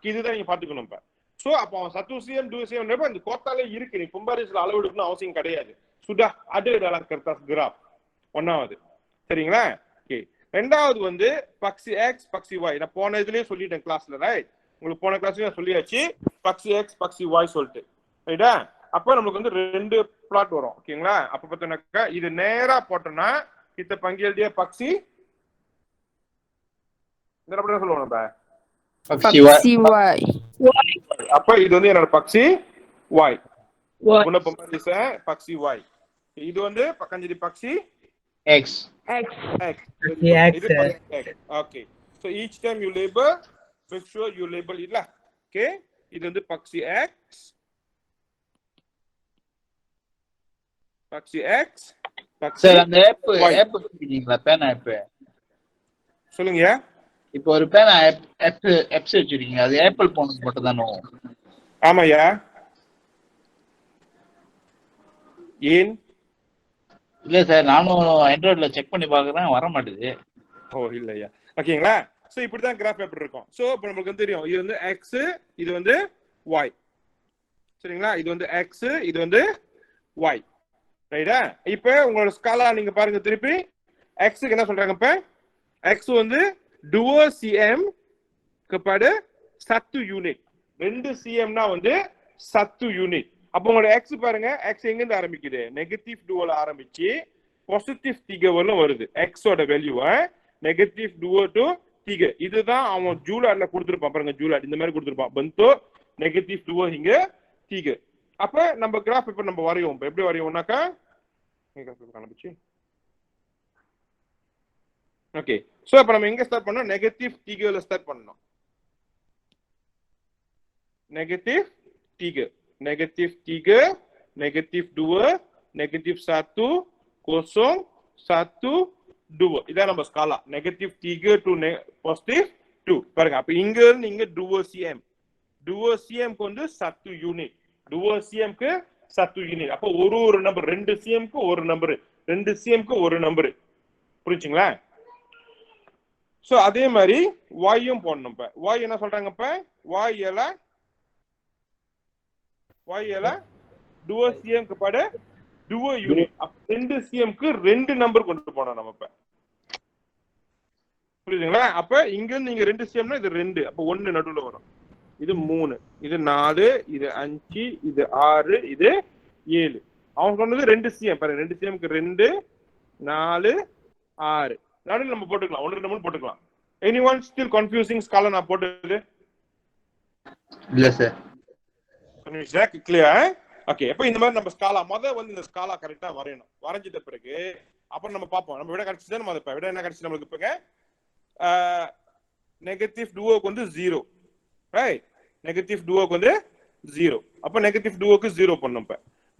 இதுதான் நீங்க பாத்துக்கணும். இப்ப சோ அப்போ சத்து சிஎம் டுவோ சிஎம் இந்த கோத்தாலே இருக்கு. நீ பொம்பாரிஸ்ல அளவு எடுக்கணும் அவசியம் கிடையாது. சுடா அது கர்த்தாஸ் கிராஃப் ஒன்னாவது. சரிங்களா? ஓகே. ரெண்டாவது வந்து பக்சி எக்ஸ் பக்சி ஒய். நான் போன இதுலயே சொல்லிட்டேன் கிளாஸ்ல. ரைட்? உங்களுக்கு போன கிளாஸ்ல சொல்லியாச்சு பக்சி எக்ஸ் பக்சி ஒய் சொல்லிட்டு. ரைட்டா? அப்ப நமக்கு வந்து ரெண்டு பிளாட் வரும். ஓகேங்களா? அப்ப பார்த்தோம்னாக்கா இது நேரா போட்டோம்னா இத்த பங்கியல்டிய பக்சி இந்த அப்படி சொல்லுவோம் நம்ம பக்சி ஒய். அப்ப இது வந்து என்னோட பக்சி ஒய். குண பொம்பாரிஸ் பக்சி ஒய். இது வந்து பக்கஞ்சடி Bagchi X. Okay. So each time you label, make sure you label it lah. Okay. இது வந்து Bagchi X. Bagchi X. Sir அந்த ஆப் சொல்றீங்களா? பேனா ஆப். சொல்லுங்க. இப்போ ஒரு பேனா ஆப் வச்சிருக்கீங்க. அது ஆப்பிள் போனுக்கு மட்டும் தானோ? ஆமாயா. ஏன்? இல்ல சார், நானும் ஆண்ட்ராய்ட்ல செக் பண்ணி பாக்குறேன், வர மாட்டேது. ஓ இல்லையா. ஓகேங்களா? சோ இப்படிதான் கிராஃப் பேப்பர் இருக்கும். சோ இப்போ நமக்கு வந்து தெரியும் இது வந்து X, இது வந்து Y. சரிங்களா? இது வந்து X, இது வந்து Y. ரைட்டா? இப்போ உங்களோட ஸ்காலா நீங்க பாருங்க திருப்பி. X-க்கு என்ன சொல்றாங்க இப்ப? X வந்து duo cm kepada 1 யூனிட். 2 cmனா வந்து 1 யூனிட். அப்போ உங்களோட X பாருங்க. X எங்க இருந்து ஆரம்பிக்குது? நெகட்டிவ் டுவோல ஆரம்பிச்சு பாசிட்டிவ் 3 வரலும் வருது. X ஓட வேல்யூ நெகட்டிவ் டுவோ டு 3. இதுதான் அவன் ஜூலாட்ல கொடுத்துருப்பான். பாருங்க ஜூலாட் இந்த மாதிரி கொடுத்துருப்பான். பந்தோ நெகட்டிவ் டுவோ இங்க 3. அப்ப நம்ம கிராஃப் பேப்பர் நம்ம வரையும். எப்படி வரையும்னாக்கா காணப்பிச்சு. ஓகே. சோ அப்ப நம்ம எங்க ஸ்டார்ட் பண்ணோம்? நெகட்டிவ் 3ல ஸ்டார்ட் பண்ணோம். நெகட்டிவ் 3. Negatif 3, negatif 2, negatif 1, 0, 1, 2. இதான் நம்ம ஸ்காலா. Negative 3 to positive 2. பாருங்க. அப்ப இங்க இருந்து இங்க duo cm. duo cm க்கு வந்து 1 யூனிட். duo cm க்கு 1 யூனிட். அப்ப ஒரு நம்பர் 2 cm க்கு ஒரு நம்பர், 2 cm க்கு ஒரு நம்பர். புரிஞ்சுங்களா? சோ அதே மாதிரி y-யும் போடணும். இப்ப y என்ன சொல்றாங்க? இப்ப y எல்லாம் duo cm kepada 2 unit. 2 cm க்கு 2 நம்பர் கொண்டு போனோம் நம்ம இப்ப. புரியுதுங்களா? அப்ப இங்க நீங்க 2 cmனா இது 2. அப்ப 1 நடுவுல வரும். இது 3, இது 4, இது 5, இது 6, இது 7. அவன் சொன்னது 2 cm. பாருங்க 2 cm க்கு 2, 4, 6. நடுவுல நம்ம போட்டுக்கலாம். 1 2 போட்டுக்கலாம். எனிவன் ஸ்டில் கன்ஃபியூசிங் ஸ்காலா நான் போட்டது? இல்ல சார். கிளியர்? ஓகே. அப்ப இந்த மாதிரி நம்ம ஸ்காலா வந்து இந்த ஸ்காலா கரெக்டா வரையணும். வரைஞ்சிட்ட பிறகு அப்புறம் நம்ம பார்ப்போம். நம்ம விட கிடைச்சது நம்ம விட என்ன கிடைச்சு நம்மளுக்கு இப்பங்க நெகட்டிவ் டுவோக்கு வந்து 0. ரைட்? நெகட்டிவ் டுவோக்கு வந்து 0. அப்ப நெகட்டிவ் டுவோக்கு 0 பண்ணோம். இப்ப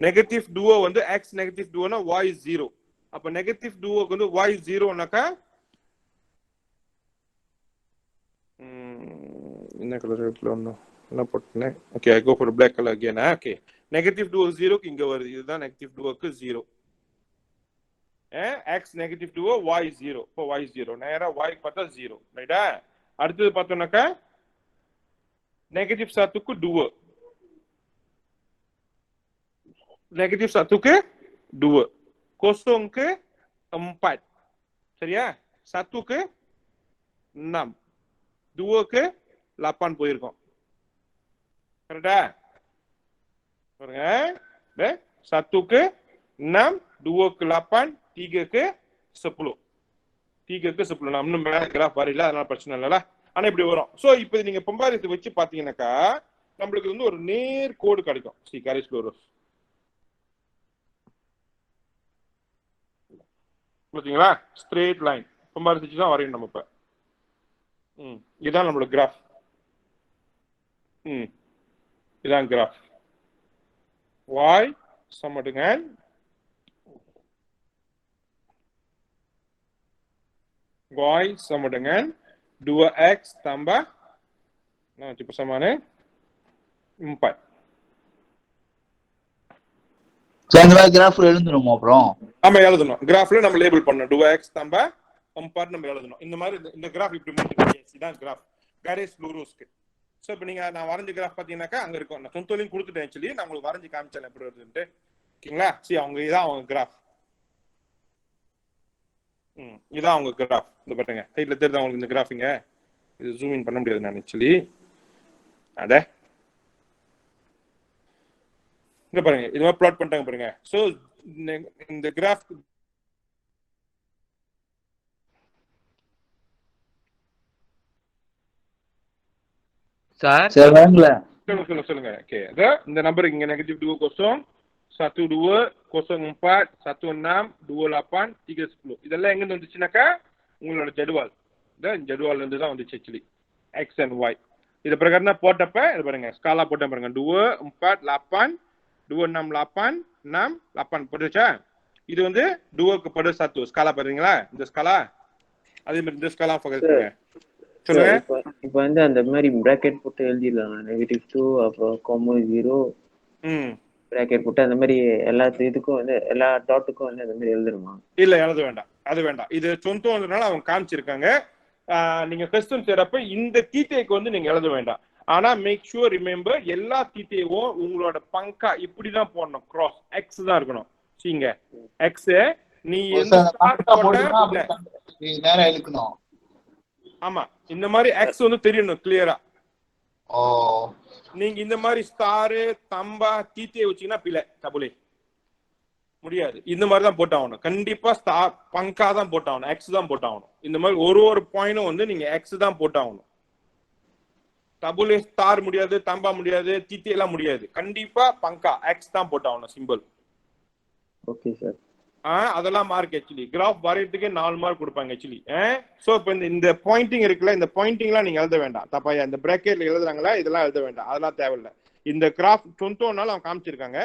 நெகட்டிவ் டுவோ வந்து x நெகட்டிவ் டுவோனா y 0. அப்ப நெகட்டிவ் டுவோக்கு வந்து y 0னாக்கா என்ன கலர் இருக்குல ஒண்ணு என்ன போட்டேன்? Okay, I go for black color again. Okay. Negative two 0 க்கு இங்க வருது. இதுதான் நெகட்டிவ் டுவோக்கு 0. x negative two y 0. இப்போ y 0 நேரா y பார்த்தா 0. ரைட்டா? அடுத்து பார்த்தோம்னாக்கா நெகட்டிவ் 1 க்கு டுவோ. நெகட்டிவ் 1 க்கு டுவோ. kosong ke 4. சரியா? 1 க்கு 6. 2 க்கு 8 போயிருக்கோம். கரெக்டா? பாருங்க. 1 க்கு 6, 2 க்கு 8, 3 க்கு 10. 3 க்கு 10. நான் இன்னும் மேல கிராஃப் வரையல, அதனால பிரச்சனை இல்லல. ஆனா இப்படி வரும். சோ இப்போ நீங்க பொம்பாரித்து வச்சு பாத்தீங்கன்னாக்கா நம்மளுக்கு வந்து ஒரு நேர் கோடு கிடைக்கும். சி கேரிஸ் லோரோஸ். பாத்தீங்களா? Straight line. பொம்பாரித்து வச்சு தான் வரையணும் நம்ம இப்ப. இதான் நம்மளோட கிராஃப். இதான் graph. y sama dengan y sama dengan 2x tambah nanti persamaannya 4. Graph எழுதணுமா அப்புறம்? நம்ம எழுதணும். கிராஃப்ல நம்ம லேபிள் பண்ணணும். 2x tambah 4 நம்ம எழுதணும். இந்த மாதிரி இந்த கிராஃப் இப்படி முடிஞ்சிருக்கு. இதான் கிராஃப் கேரேஜ் ப்ளூரோஸ்க்கு. ஸோ இப்போ நீங்க நான் வரைஞ்ச கிராஃப் பார்த்தீங்கன்னாக்கா அங்க இருக்கும். நான் சொந்தலையும் கொடுத்துட்டேன் ஆக்சுவலி. நான் உங்களுக்கு வரைஞ்சு காமிச்சேன் எப்படி வருதுன்ட்டு. ஓகேங்களா? சரி அவங்க இதான் அவங்க கிராஃப். இதான் அவங்க கிராஃப். இந்த பாருங்க சைட்ல தெரியுது உங்களுக்கு இந்த கிராஃபிங்க. இது ஜூம் இன் பண்ண முடியாது நான் ஆக்சுவலி. அட இங்க பாருங்க இது மாதிரி பிளாட் பண்ணிட்டாங்க பாருங்க. ஸோ இந்த கிராஃப் சொல்லுங்க. ஓகே இந்த நம்பர் இங்க -2 0 12 04 16 28 30 இதெல்லாம் எங்க வந்துச்சுனாக்கா உங்களோட ஜெடுவால். இந்த ஜெடுவால் இருந்து தான் வந்துச்சு ஆக்சுவலி எக்ஸ் அண்ட் ஒய். இது பிரகாரம் தான் போட்டப்ப இது பாருங்க ஸ்காலா போட்டேன் பாருங்க 2 4 8 2 6 8 6 8 போட்டுச்சா. இது வந்து 2க்கு படு 7 ஸ்காலா பாருங்களா இந்த ஸ்காலா. அதே மாதிரி இந்த ஸ்காலா ஃபோக்கஸ் பண்ணுங்க. சொல்லுங்க. இப்போ வந்து அந்த மாதிரி பிராக்கெட் போட்டு எழுதிடலாம். -2 அப்புறம் கோமா 0 பிராக்கெட் போட்டு அந்த மாதிரி எல்லா இதுக்கும் வந்து எல்லா டாட்டுக்கும் வந்து அந்த மாதிரி எழுதணுமா? இல்ல எழுத வேண்டாம். அது வேண்டாம். இது சொந்தம்ன்றதுனால அவங்க காமிச்சிருக்காங்க. நீங்க கொஸ்டின் செய்யறப்ப இந்த தீட்டைக்கு வந்து நீங்க எழுத வேண்டாம். ஆனா மேக் ஷூர் ரிமெம்பர் எல்லா தீட்டையும் உங்களோட பங்கா இப்படிதான் போடணும். கிராஸ் எக்ஸ் தான் இருக்கணும். சீங்க எக்ஸ் நீ நேரா இழுக்கணும். ஆமா இந்த மாதிரி எக்ஸ் வந்து தெரியணும் கிளியரா. நீங்க இந்த மாதிரி ஸ்டாரு தம்பா தீத்தையை வச்சீங்கன்னா பிள்ளை கபுலே முடியாது. இந்த மாதிரி தான் போட்டாகணும். கண்டிப்பா ஸ்டார் பங்கா தான் போட்டாகணும். எக்ஸ் தான் போட்டாகணும். இந்த மாதிரி ஒரு பாயிண்டும் வந்து நீங்க எக்ஸ் தான் போட்டாகணும். டபுள் ஸ்டார் முடியாது, தம்பா முடியாது, தீத்தை எல்லாம் முடியாது. கண்டிப்பா பங்கா எக்ஸ் தான் போட்டாகணும் சிம்பிள். Okay sir. அதெல்லாம் மார்க் ஆக்சுவலி கிராஃப் வரையறதுக்கே 4 மார்க் கொடுப்பாங்க ஆக்சுவலி. சோ இப்போ இந்த பாயிண்டிங் இருக்குல்ல இந்த பாயிண்டிங்லாம் நீங்க எழுத வேண்டாம். தப்பாயா இந்த பிராக்கெட்ல எழுதுறாங்களா இதெல்லாம் எழுத வேண்டாம். அதெல்லாம் தேவையில்லை. இந்த கிராஃப் சொந்தம்னால அவங்க காமிச்சிருக்காங்க.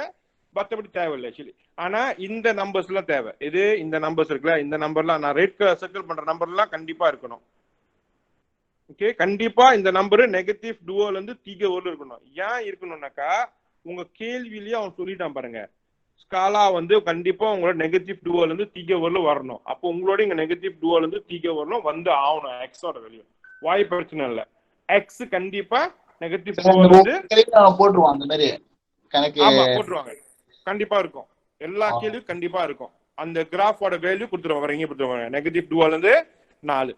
மற்றபடி தேவையில்லை ஆக்சுவலி. ஆனா இந்த நம்பர்ஸ் எல்லாம் தேவை. இது இந்த நம்பர்ஸ் இருக்குல்ல இந்த நம்பர்லாம் நான் ரெட் கலர் சர்க்கிள் பண்ற நம்பர்லாம் கண்டிப்பா இருக்கணும். ஓகே கண்டிப்பா இந்த நம்பரு நெகட்டிவ் டுவோல இருந்து தீக ஒரு இருக்கணும். ஏன் இருக்கணும்னாக்கா உங்க கேள்வியிலேயே அவன் சொல்லிட்டான் பாருங்க ஸ்காலா வந்து கண்டிப்பா உங்களோட நெகட்டிவ் டுவோல இருந்து தீக வரல வரணும். அப்போ உங்களோட இங்க நெகட்டிவ் டுவோல இருந்து தீக வரணும் வந்து ஆகணும். எக்ஸோட வேல்யூ வாய் பிரச்சனை இல்ல. எக்ஸ் கண்டிப்பா நெகட்டிவ் டுவோல இருந்து போட்டுருவாங்க. அந்த மாதிரி கணக்கு ஆமா போட்டுருவாங்க. கண்டிப்பா இருக்கும். எல்லா கேள்வியும் கண்டிப்பா இருக்கும். அந்த கிராஃபோட வேல்யூ கொடுத்துருவாங்க. இங்க கொடுத்துருவாங்க நெகட்டிவ் டுவோல இருந்து 4.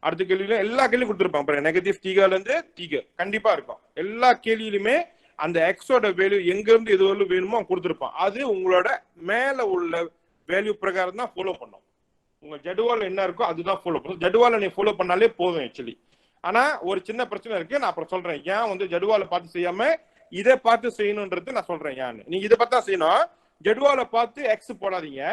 அடுத்த கேள்வியில எல்லா கேள்வியும் கொடுத்துருப்பாங்க பாருங்க. நெகட்டிவ் தீகால இருந்து தீக கண்டிப்பா இருக்கும். எல்லா கேள்வியிலுமே அந்த எக்ஸோட வேல்யூ எங்க இருந்து எது வரலும் வேணுமோ கொடுத்துருப்பான். அது உங்களோட மேல உள்ள வேல்யூ பிரகாரம் தான் ஃபாலோ பண்ணும். உங்க ஜெடுவால் என்ன இருக்கோ அதுதான் ஃபாலோ பண்ணும். ஜெடுவால நீ ஃபாலோ பண்ணாலே போதும் ஆக்சுவலி. ஆனா ஒரு சின்ன பிரச்சனை இருக்கு. நான் அப்புறம் சொல்றேன் ஏன் வந்து ஜெடுவால பார்த்து செய்யாம இதை பார்த்து செய்யணும்ன்றது நான் சொல்றேன். ஏன்னு நீங்க இதை பார்த்தா செய்யணும். ஜெடுவால பார்த்து எக்ஸ் போடாதீங்க.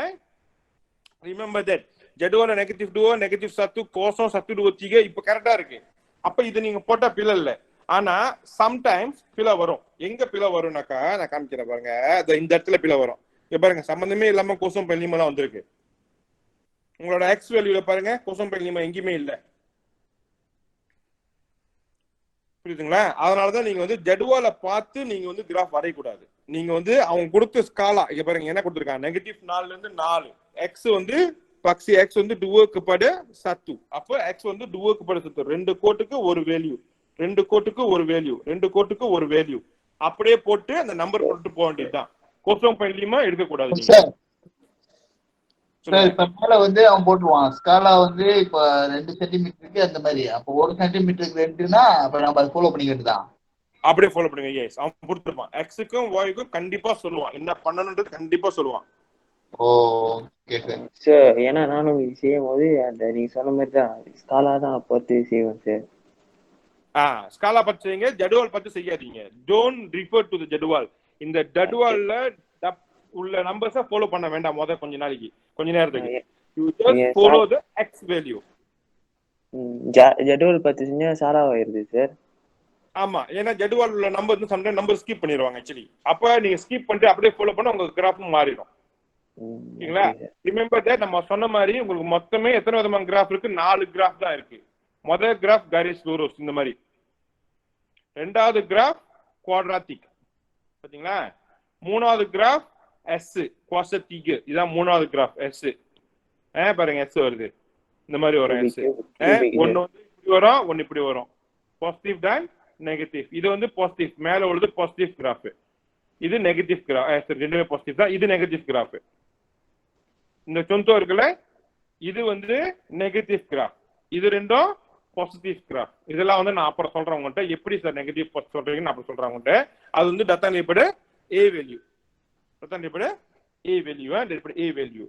ரிமெம்பர் தட் ஜெடுவால நெகட்டிவ் டுவோ நெகட்டிவ் 7 கோசம் 7 டுவோ தீக இப்ப கரெக்டா இருக்கு. அப்ப இது நீங்க போட்டா பிழை இல்லை. ஆனா சம்டைம்ஸ் பிழை வரும். எங்க பிழை வரும்னாக்கா நான் காமிக்கிறேன் பாருங்க. இந்த இடத்துல பிழை வரும். இங்க பாருங்க சம்பந்தமே இல்லாம கோசம் பெல்லிமா தான் வந்திருக்கு. உங்களோட எக்ஸ் வேல்யூல பாருங்க கோசம் பெல்லிமா எங்கேயுமே இல்ல. புரியுதுங்களா? அதனாலதான் நீங்க வந்து ஜெடுவால பார்த்து நீங்க வந்து கிராஃப் வரையக்கூடாது. நீங்க வந்து அவங்க கொடுத்த ஸ்காலா இங்க பாருங்க என்ன கொடுத்துருக்காங்க நெகட்டிவ் 4ல இருந்து 4 எக்ஸ் வந்து பக்சி எக்ஸ் வந்து டுவோக்கு படு 7. அப்போ எக்ஸ் வந்து டுவோக்கு படு 7 2 கோட்டுக்கு ஒரு வேல்யூ 2 கோட்டுக்கு ஒரு வேல்யூ 2 கோட்டுக்கு ஒரு வேல்யூ அப்படியே போட்டு அந்த நம்பர் போட்டு போக வேண்டியதுதான். கோசம் பெல்லிமா எடுக்க கூடாது. இப்ப மேல வந்து அவன் போட்டுருவான் ஸ்காலா வந்து இப்ப 2 சென்டிமீட்டருக்கு அந்த மாதிரி. அப்போ 1 சென்டிமீட்டருக்கு 2னா அப்ப நம்ம அதை ஃபாலோ பண்ணிக்கிட்டுதான் அப்படியே ஃபாலோ பண்ணுங்க. எஸ் அவன் கொடுத்துருப்பான். எக்ஸுக்கும் ஒய்க்கும் கண்டிப்பா சொல்லுவான் என்ன பண்ணணும்ன்றது கண்டிப்பா சொல்லுவான். சார் ஏன்னா நானும் செய்யும் போது அந்த நீங்க சொன்ன மாதிரி தான் ஸ்காலா தான் பார்த்து செய்வேன் சார். ஸ்காலா பார்த்து செய்யுங்க. ஜெடுவால் பார்த்து செய்யாதீங்க. Don't refer to the schedule. இந்த ஜெடுவால்ல உள்ள நம்பர்ஸை ஃபாலோ பண்ண வேண்டாம். கொஞ்ச நாளைக்கு கொஞ்ச நேரத்துக்கு you just follow the x value. ஜெடுவால் பார்த்து செஞ்சா சாராவாயிருது சார். ஆமா, ஏன்னா ஜெடுவால் உள்ள நம்பர் வந்து சம்டைம் நம்பர் ஸ்கிப் பண்ணிடுவாங்க ஆக்சுவலி. அப்ப நீங்க ஸ்கிப் பண்ணிட்டு அப்படியே ஃபாலோ பண்ணா உங்க கிராஃபும் மாறிடும். ஓகேங்களா? ரிமெம்பர் தட் நம்ம சொன்ன மாதிரி உங்களுக்கு மொத்தமே எத்தனை விதமான கிராஃப் இருக்கு? 4 கிராஃப் தான் இருக்கு. முதல் கிராஃப் கைரஸ் லோரோஸ் இந்த மாதிரி, ரெண்டாவது கிராஃப் குவாட்ராட்டிக், பாத்தீங்களா? மூணாவது கிராஃப் எஸ் குவாசட்டிக், இதான் மூணாவது கிராஃப் எஸ். பாருங்க எஸ் வருது, இந்த மாதிரி வரும் எஸ். ஒன்னு வந்து இப்படி வரும், ஒன்னு இப்படி வரும். பாசிட்டிவ் தான் நெகட்டிவ். இது வந்து பாசிட்டிவ், மேல உள்ளது பாசிட்டிவ் கிராஃப், இது நெகட்டிவ் கிராஃப். ரெண்டுமே பாசிட்டிவ் தான், இது நெகட்டிவ் கிராஃப். இந்த சொந்தோ இருக்குல்ல, இது வந்து நெகட்டிவ் கிராஃப், இது ரெண்டும் பாசிட்டிவ் கிராஃப். இதெல்லாம் வந்து நான் அப்புறம் சொல்றேன் உங்கள்கிட்ட, எப்படி சார் நெகட்டிவ் சொல்றீங்கன்னு அப்புறம் சொல்றேன் உங்கள்கிட்ட. அது வந்து டத்தான் ஏற்படு A value, டத்தான் ஏற்படு A value, A value.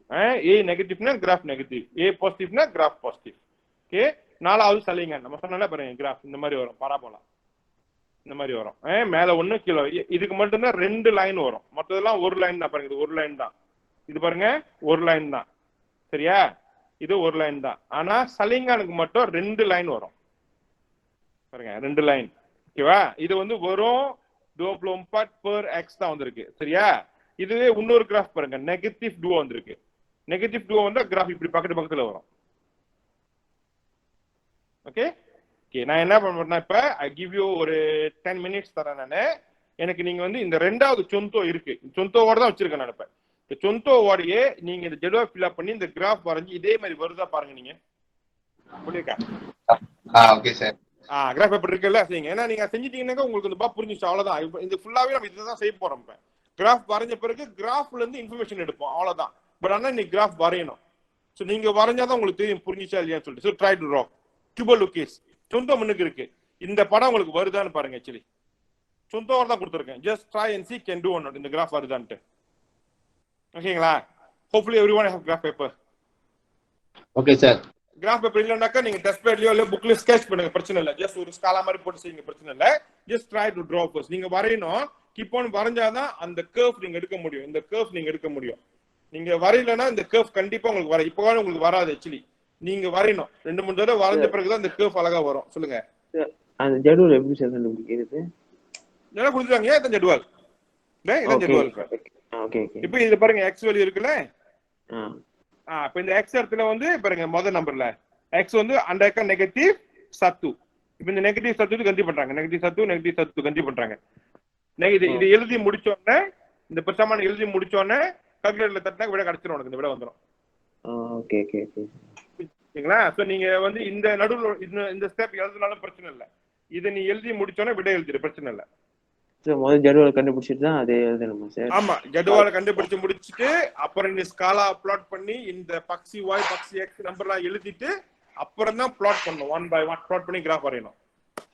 A நெகட்டிவ்னா graph negative, A பாசிட்டிவ்னா graph positive. Okay, நாலாவது சலிங்க நம்ம சொன்னால பாருங்க, கிராஃப் இந்த மாதிரி வரும், பராபோலா இந்த மாதிரி வரும். மேல ஒண்ணு கீழே, இதுக்கு மட்டும்தான் 2 லைன் வரும், மற்றதெல்லாம் ஒரு லைன் தான். பாருங்க இது ஒரு லைன் தான், இது பாருங்க ஒரு லைன் தான், சரியா? இது ஒரு லைன் தான். ஆனா சலிங்கானுக்கு மட்டும் 2 லைன் வரும், பாருங்க 2 லைன். ஓகேவா? இது வந்து வரும் 24/x தான் வந்திருக்கு, சரியா? இதுவே இன்னொரு கிராஃப் பாருங்க, நெகட்டிவ் 2 வந்திருக்கு. நெகட்டிவ் 2 வந்து கிராஃப் இப்படி பக்கத்துல வரும். ஓகே ஓகே, நான் என்ன பண்றேன்னா இப்ப ஐ கிவ் யூ ஒரு 10 மினிட்ஸ் தரேன் நானு. எனக்கு நீங்க வந்து இந்த ரெண்டாவது சொந்தோ இருக்கு, சொந்தோவோட தான் வச்சிருக்கேன் நான். இப்ப இந்த சொந்தோவோடையே நீங்க இந்த ஜெடுவல் ஃபில் அப் பண்ணி இந்த கிராஃப் வரைஞ்சி இதே மாதிரி வருதா பாருங்க. நீங்க புரியுதா? Okay sir. கிராஃப் பேப்பர் இருக்குல்ல, சரிங்க. ஏன்னா நீங்க செஞ்சிட்டீங்கன்னா உங்களுக்கு இந்த புரிஞ்சிச்சு, அவ்வளவுதான். இப்போ இந்த ஃபுல்லாவே நம்ம இதுதான் செய்ய போறோம். இப்ப கிராஃப் வரைஞ்ச பிறகு கிராஃப்ல இருந்து இன்ஃபர்மேஷன் எடுப்போம், அவ்வளவுதான். பட் ஆனா நீங்க கிராஃப் வரையணும். ஸோ நீங்க வரைஞ்சாதான் உங்களுக்கு தெரியும் புரிஞ்சிச்சா இல்லையான்னு சொல்லிட்டு. ஸோ ட்ரை டு ட்ரா கியூபோலுக்கேஸ் சொந்த முன்னுக்கு இருக்கு. இந்த படம் உங்களுக்கு வருதான்னு பாருங்க. ஆக்சுவலி சொந்தோட தான் கொடுத்துருக்கேன். Just try and see can do or not. இந்த கிராஃப் வருதான்ட்டு. ஓகேங்களா? Hopefully everyone have graph paper. Okay sir. Graph paper இல்லைனாக்கா நீங்க டெஸ்ட் பேட்லயோ இல்ல புக்ல ஸ்கெட்ச் பண்ணுங்க, பிரச்சனை இல்லை. ஜஸ்ட் ஒரு ஸ்காலா மாதிரி போட்டு செய்யுங்க, பிரச்சனை இல்லை. Just try to draw first. நீங்க வரையணும், கீப் ஆன் வரைஞ்சாதான் அந்த கர்வ் நீங்க எடுக்க முடியும். இந்த கர்வ் நீங்க எடுக்க முடியும். நீங்க வரையலன்னா இந்த கர்வ் கண்டிப்பா உங்களுக்கு வர இப்போ உங்களுக்கு வராது. ஆக்சுவலி நீங்க வரையணும், 2-3 தடவை வரைஞ்ச பிறகுதான் இந்த கர்வ் அழகா வரும். சொல்லுங்க, அந்த ஜெடுவல் எப்படி சார் கண்டுபிடிக்கிறது? என்ன கொடுத்துருக்காங்க? இதான் ஜெடுவல், இதான் ஜெடுவல். Okay okay. இப்போ இது பாருங்க, எக்ஸ் வேல்யூ இருக்குல்ல. இப்ப இந்த எக்ஸ் இடத்துல வந்து பாருங்க, முதல் நம்பர்ல எக்ஸ் வந்து அந்த நெகட்டிவ் சத்து. இப்ப இந்த நெகட்டிவ் சத்து கண்டி பண்றாங்க, நெகட்டிவ் சத்து கண்டி பண்றாங்க. இது எழுதி முடிச்சோடனே, இந்த பிரச்சனை எழுதி முடிச்சோடனே கால்குலேட்டர்ல தட்டினா விட கிடைச்சிரும், உனக்கு இந்த விட வந்துடும். Okay okay okay. ஓகேங்களா? சோ நீங்க வந்து இந்த நடுவுல இந்த ஸ்டெப் எழுதுனாலும் பிரச்சனை இல்லை. இதை நீ எழுதி முடிச்சோடனே விட எழுதிடு, பிரச்சனை இல்லை. முதல் ஜெடுவல் கண்டுபிடிச்சிட்டு தான் அதே எழுதணுமா சார்? ஆமா, ஜெடுவலை கண்டுபிடிச்சு முடிச்சுட்டு அப்புறம் நீ ஸ்காலா பிளாட் பண்ணி இந்த பக்சி y பக்சி x நம்பர்லாம் எழுதிட்டு அப்புறம் தான் பிளாட் பண்ணணும். 1 by 1 பிளாட் பண்ணி கிராஃப் வரையணும்.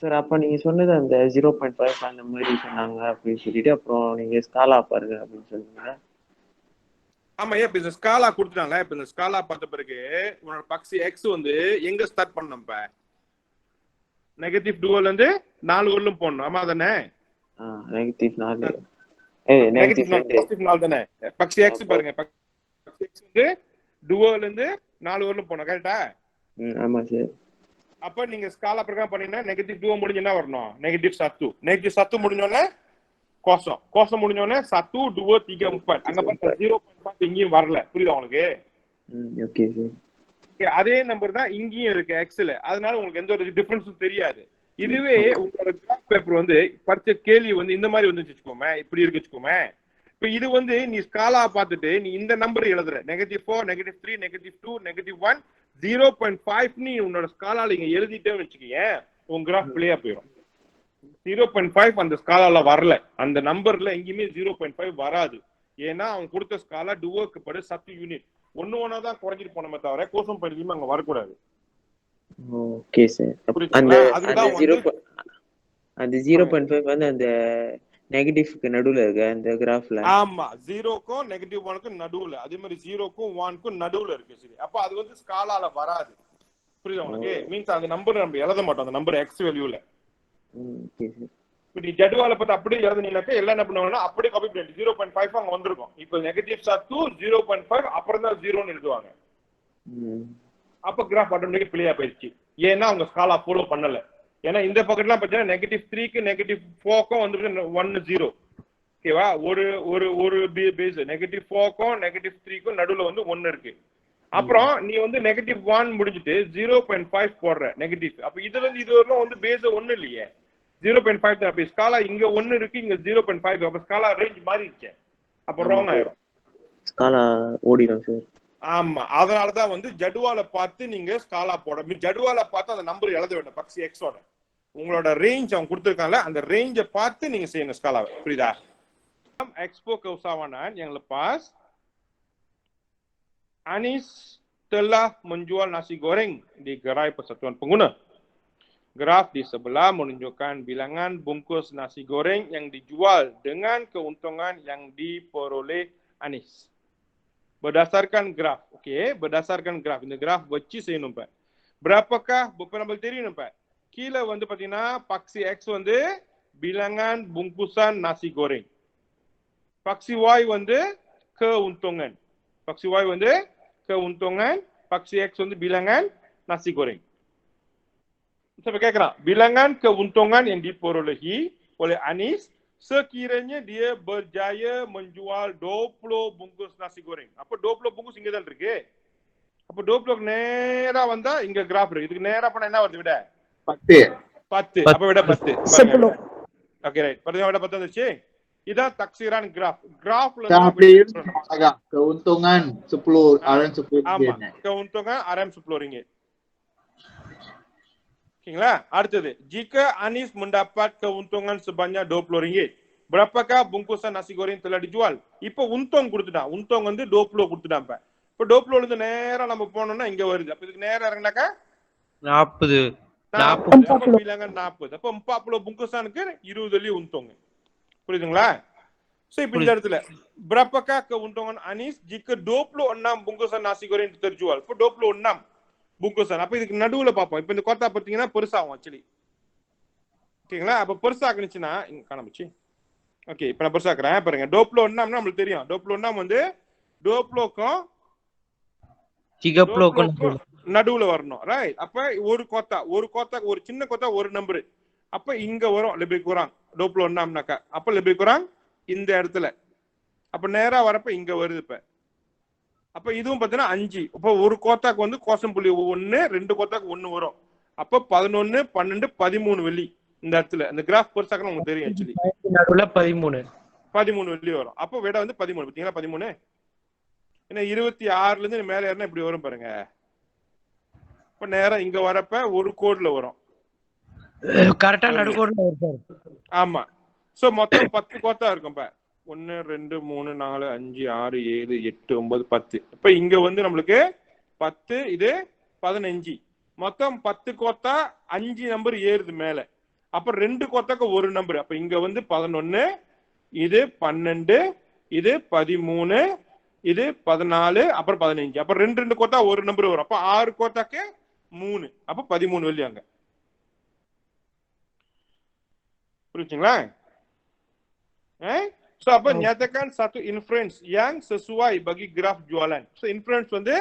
சார் அப்ப நீங்க சொன்னது அந்த 0.5 அந்த மாதிரி சொன்னாங்க அப்படின்னு சொல்லிட்டு அப்புறம் நீங்க ஸ்காலா பாருங்க அப்படின்னு சொன்னீங்க. ஆமா, இப்ப இந்த ஸ்காலா கொடுத்துட்டாங்க. இப்ப இந்த ஸ்காலா பார்த்த பிறகு உன்னோட பக்சி x வந்து எங்க ஸ்டார்ட் பண்ணணும்? இப்ப நெகட்டிவ் 2ல இருந்து 4 வரலும் போடணும். ஆமா தானே? நெகட்டிவ் 4 நெகட்டிவ் 4 தானே? பக்சி x பாருங்க, பக்சி x வந்து 2ல இருந்து 4 வரலும் போடணும், கரெக்ட்டா? ஆமா சார். அப்ப நீங்க ஸ்காலா பிரகாரம் பண்ணீங்கன்னா நெகட்டிவ் 2 முடிஞ்சு என்ன வரணும்? நெகட்டிவ் 7. நெகட்டிவ் 7 முடிஞ்சோடனே கோசம் முடிஞ்சோடனே 7 2 3 4 அங்க பாருங்க 0.5 இங்கேயும் வரல. புரியுதா உங்களுக்கு? Okay sir. அதே நம்பர் தான் இங்கேயும் இருக்கு எக்ஸ்ல, அதனால உங்களுக்கு எந்த ஒரு டிஃபரன்ஸும் தெரியாது. இதுவே உங்களோட கிராஃப் பேப்பர் வந்து படிச்ச கேள்வி வந்து இந்த மாதிரி வந்து வச்சுக்கோமே, இப்படி இருக்கு வச்சுக்கோமே. இப்ப இது வந்து நீ ஸ்காலா பார்த்துட்டு நீ இந்த நம்பர் எழுதுற, -4 -3 -2 -1 0.5 நீ உன்னோட ஸ்காலால இங்க எழுதிட்டே வச்சுக்கீங்க, உங்க கிராஃப் பிள்ளையா போயிடும். 0.5 அந்த ஸ்காலால வரல, அந்த நம்பர்ல எங்கேயுமே 0.5 வராது. ஏன்னா அவங்க கொடுத்த ஸ்காலா டுவோக்கு படி 10 யூனிட், ஒண்ணா தான் குறைஞ்சிட்டு போனோமே தவிர கோசம் பயிலுமே அங்க வரக்கூடாது. Okay sir. அந்த 0.5 வந்து அந்த நெகட்டிவ்க்கு நடுவுல இருக்கு அந்த கிராஃப்ல. ஆமா, 0க்கும் -1க்கும் நடுவுல, அதே மாதிரி 0க்கும் 1க்கும் நடுவுல இருக்கு. சரி, அப்ப அது வந்து ஸ்காலால வராது. புரியுதா உங்களுக்கு? மீன்ஸ் அந்த நம்பர் நம்ம எழுத மாட்டோம், அந்த நம்பர் எக்ஸ் வேல்யூல. Okay sir. இப்ப நீ ஜெடுவால பார்த்து அப்படியே எழுதுனீங்கனாக்க எல்லாம் என்ன பண்ணுவாங்கன்னா அப்படியே காப்பி பண்ணி 0.5 அங்க வந்திருக்கும். இப்போ நெகட்டிவ் 0.5 அப்புறம் தான் 0ன்னு எழுதுவாங்க. அப்ப கிராஃப் ஆட்டோமேட்டிக்கா பிள்ளையா போயிடுச்சு. ஏன்னா அவங்க ஸ்காலா ஃபாலோ பண்ணல. ஏன்னா இந்த பக்கெட்லாம் பார்த்தீங்கன்னா -3க்கு -4க்கும் வந்து 1 0. ஓகேவா? ஒரு ஒரு ஒரு பேஸ் -4க்கும் -3க்கும் நடுவுல வந்து 1 இருக்கு. அப்புறம் நீ வந்து -1 முடிஞ்சிட்டு 0.5 போடுற நெகட்டிவ். அப்ப இதுல இருந்து இது வரலாம் வந்து பேஸ் 1 இல்லையே, 0.5 தான். அப்ப ஸ்காலா இங்க 1 இருக்கு, இங்க 0.5. அப்ப ஸ்காலா ரேஞ்ச் மாறி இருக்கு, அப்ப ராங் ஆயிரும், ஸ்காலா ஓடிடும் சார். ஆமா. அதனாலதான் வந்து ஜடுவால பார்த்து நீங்க ஸ்காலா போட, ஜடுவால பார்த்து அந்த நம்பர் எழுத வேண்டும். பக்ஸி எக்ஸோட உங்களோட ரேஞ்ச் அவங்க கொடுத்துருக்காங்கல்ல, அந்த ரேஞ்சை பார்த்து நீங்க செய்யணும் ஸ்காலாவை. புரியுதா? Expo ke usahawanan yang lepas, Anies telah menjual nasi goreng di gerai Persatuan Pengguna. Graf di sebelah menunjukkan bilangan bungkus nasi goreng yang dijual dengan keuntungan yang diperoleh Anies. Berdasarkan graf, okey, berdasarkan graf. இந்த graf வச்சு செய்யணும். Pak, berapakah berapa நம்மளுக்கு தெரியும். Pak, கீழ வந்து பாத்தீங்கன்னா Paksi X வந்து bilangan bungkusan nasi goreng. Paksi Y வந்து keuntungan. Paksi Y வந்து keuntungan, Paksi X வந்து bilangan nasi goreng. Saya கேக்குறான், bilangan keuntungan yang diperolehi oleh Anies sekiranya dia berjaya menjual 20 bungkus nasi goreng. அப்ப 20 bungkus இங்க தான் இருக்கு. அப்ப 20 நேரா வந்தா இங்க கிராஃப் இருக்கு. இதுக்கு நேரா போனா என்ன வருது? விட 10. அப்ப விட 10. Okay right. பாருங்க, விட 10 வந்துச்சு. இதான் தக்சீரான் கிராஃப். கிராஃப்ல தான் keuntungan 10 RM10. ஆமா, keuntungan RM10 ringgit. ஓகேங்களா? அடுத்தது, jika Anies mendapat keuntungan sebanyak 20 ringgit, berapakah bungkusan nasi goreng telah dijual? இப்போ untung கொடுத்துட்டான். untung வந்து 20 கொடுத்துட்டான். இப்போ 20 இருந்து நேரா நம்ம போனோம்னா இங்க வருது. அப்ப இதுக்கு நேரா இறங்கினாக்கா 40. bilangan 40. அப்ப 40 bungkusaனுக்கு 20 வெள்ளி untung. புரியுதுங்களா? சோ இப்போ இந்த இடத்துல berapakah keuntungan Anies jika 26 bungkusan nasi goreng terjual? இப்போ 26 bungkusan. அப்ப இதுக்கு நடுவுல பாப்போம். இப்போ இந்த கோத்தா பாத்தீங்கன்னா பெருசாகும் ஆக்சுவலி. ஓகேங்களா? அப்ப பெருசாக்குனுச்சுன்னா இங்க காணாமச்சு. ஓகே, இப்போ நான் பெருசாக்குறேன் பாருங்க. 26 நமக்கு தெரியும். 26 வந்து 20க்கும் 30க்கும் நடுவுல வரணும். ரைட்? அப்ப ஒரு கோத்தா ஒரு சின்ன கோத்தா ஒரு நம்பர். அப்ப இங்க வரும் lebih kurang 26னாக்கா. அப்ப lebih kurang இந்த இடத்துல. அப்ப நேரா வரப்ப இங்க வருது. இப்ப அப்ப இதுவும் பாத்தீங்கன்னா 5. அப்ப ஒரு கோத்தாக்கு வந்து கோசம் புள்ளி 1, 2 கோத்தாக்கு 1 வரும். அப்ப 11, 12, 13 வெள்ளி இந்த இடத்துல. இந்த கிராஃப் பெருசாக்கணும் உங்களுக்கு தெரியும் ஆக்சுவலி. நடுவுல 13 வெள்ளி வரும். அப்ப விட வந்து 13. பாத்தீங்களா 13? ஏன்னா 26ல இருந்து மேல ஏறினா இப்படி வரும் பாருங்க. இப்ப நேரா இங்க வரப்ப ஒரு கோட்ல வரும். கரெக்டா நடுக்கோடுல வரும். ஆமா. சோ மொத்தம் 10 கோத்தா இருக்கும். 1 2 3 4 5 6 7 8 9 10. இப்ப இங்க வந்து நம்மளுக்கு 10, இது 15. மொத்தம் 10 கோத்தா 5 நம்பர் ஏறுது மேல. அப்ப 2 கோத்தாக்கு ஒரு நம்பர். அப்ப இங்க வந்து 11, இது 12, இது 13, இது 14, அப்புறம் 15. அப்ப 2 கோத்தா ஒரு நம்பர் வரும். அப்ப 6 கோத்தாக்கு 3. அப்ப 13 வெள்ளி அங்க. புரியுதுங்களா? So apa nyatakan satu inference yang sesuai bagi graf jualan. So inference வந்து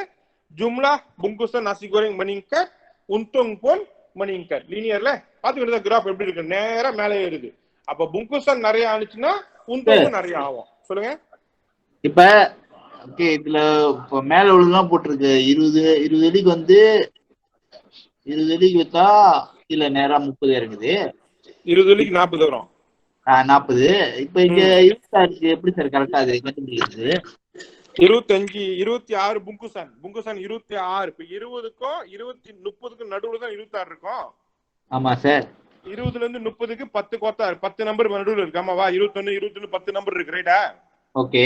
jumlah bungkusan nasi goreng meningkat, untung pun meningkat. Linearல பாத்துக்கிட்டு கிராஃப் எப்படி இருக்கு? நேரா மேலே ஏறுது. அப்ப bungkusan நிறைய ஆனிச்சுன்னா untung நிறைய ஆகும். சொல்லுங்க. இப்ப ஓகே, இதுல இப்ப மேல உள்ளதெல்லாம் போட்டிருக்கு 20 வெள்ளிக்கு வந்து 20 வெள்ளிக்கு வித்தா இல்ல நேரா 30 இறங்குது. 20 வெள்ளிக்கு 40 வரும். 40. இப்ப இங்க 26 எப்படி சார் கரெக்டா அது கண்டுபிடிக்கிறது? 25, 26 bungkusan 26. இப்ப 20க்கும் 30க்கும் நடுவுல தான் 26 இருக்கும். ஆமா சார். 20ல இருந்து 30க்கு 10 கோத்தா 10 நம்பர் நடுவுல இருக்கு. ஆமாவா? 21, 21, 10 நம்பர் இருக்கு. ரைட்டா? ஓகே.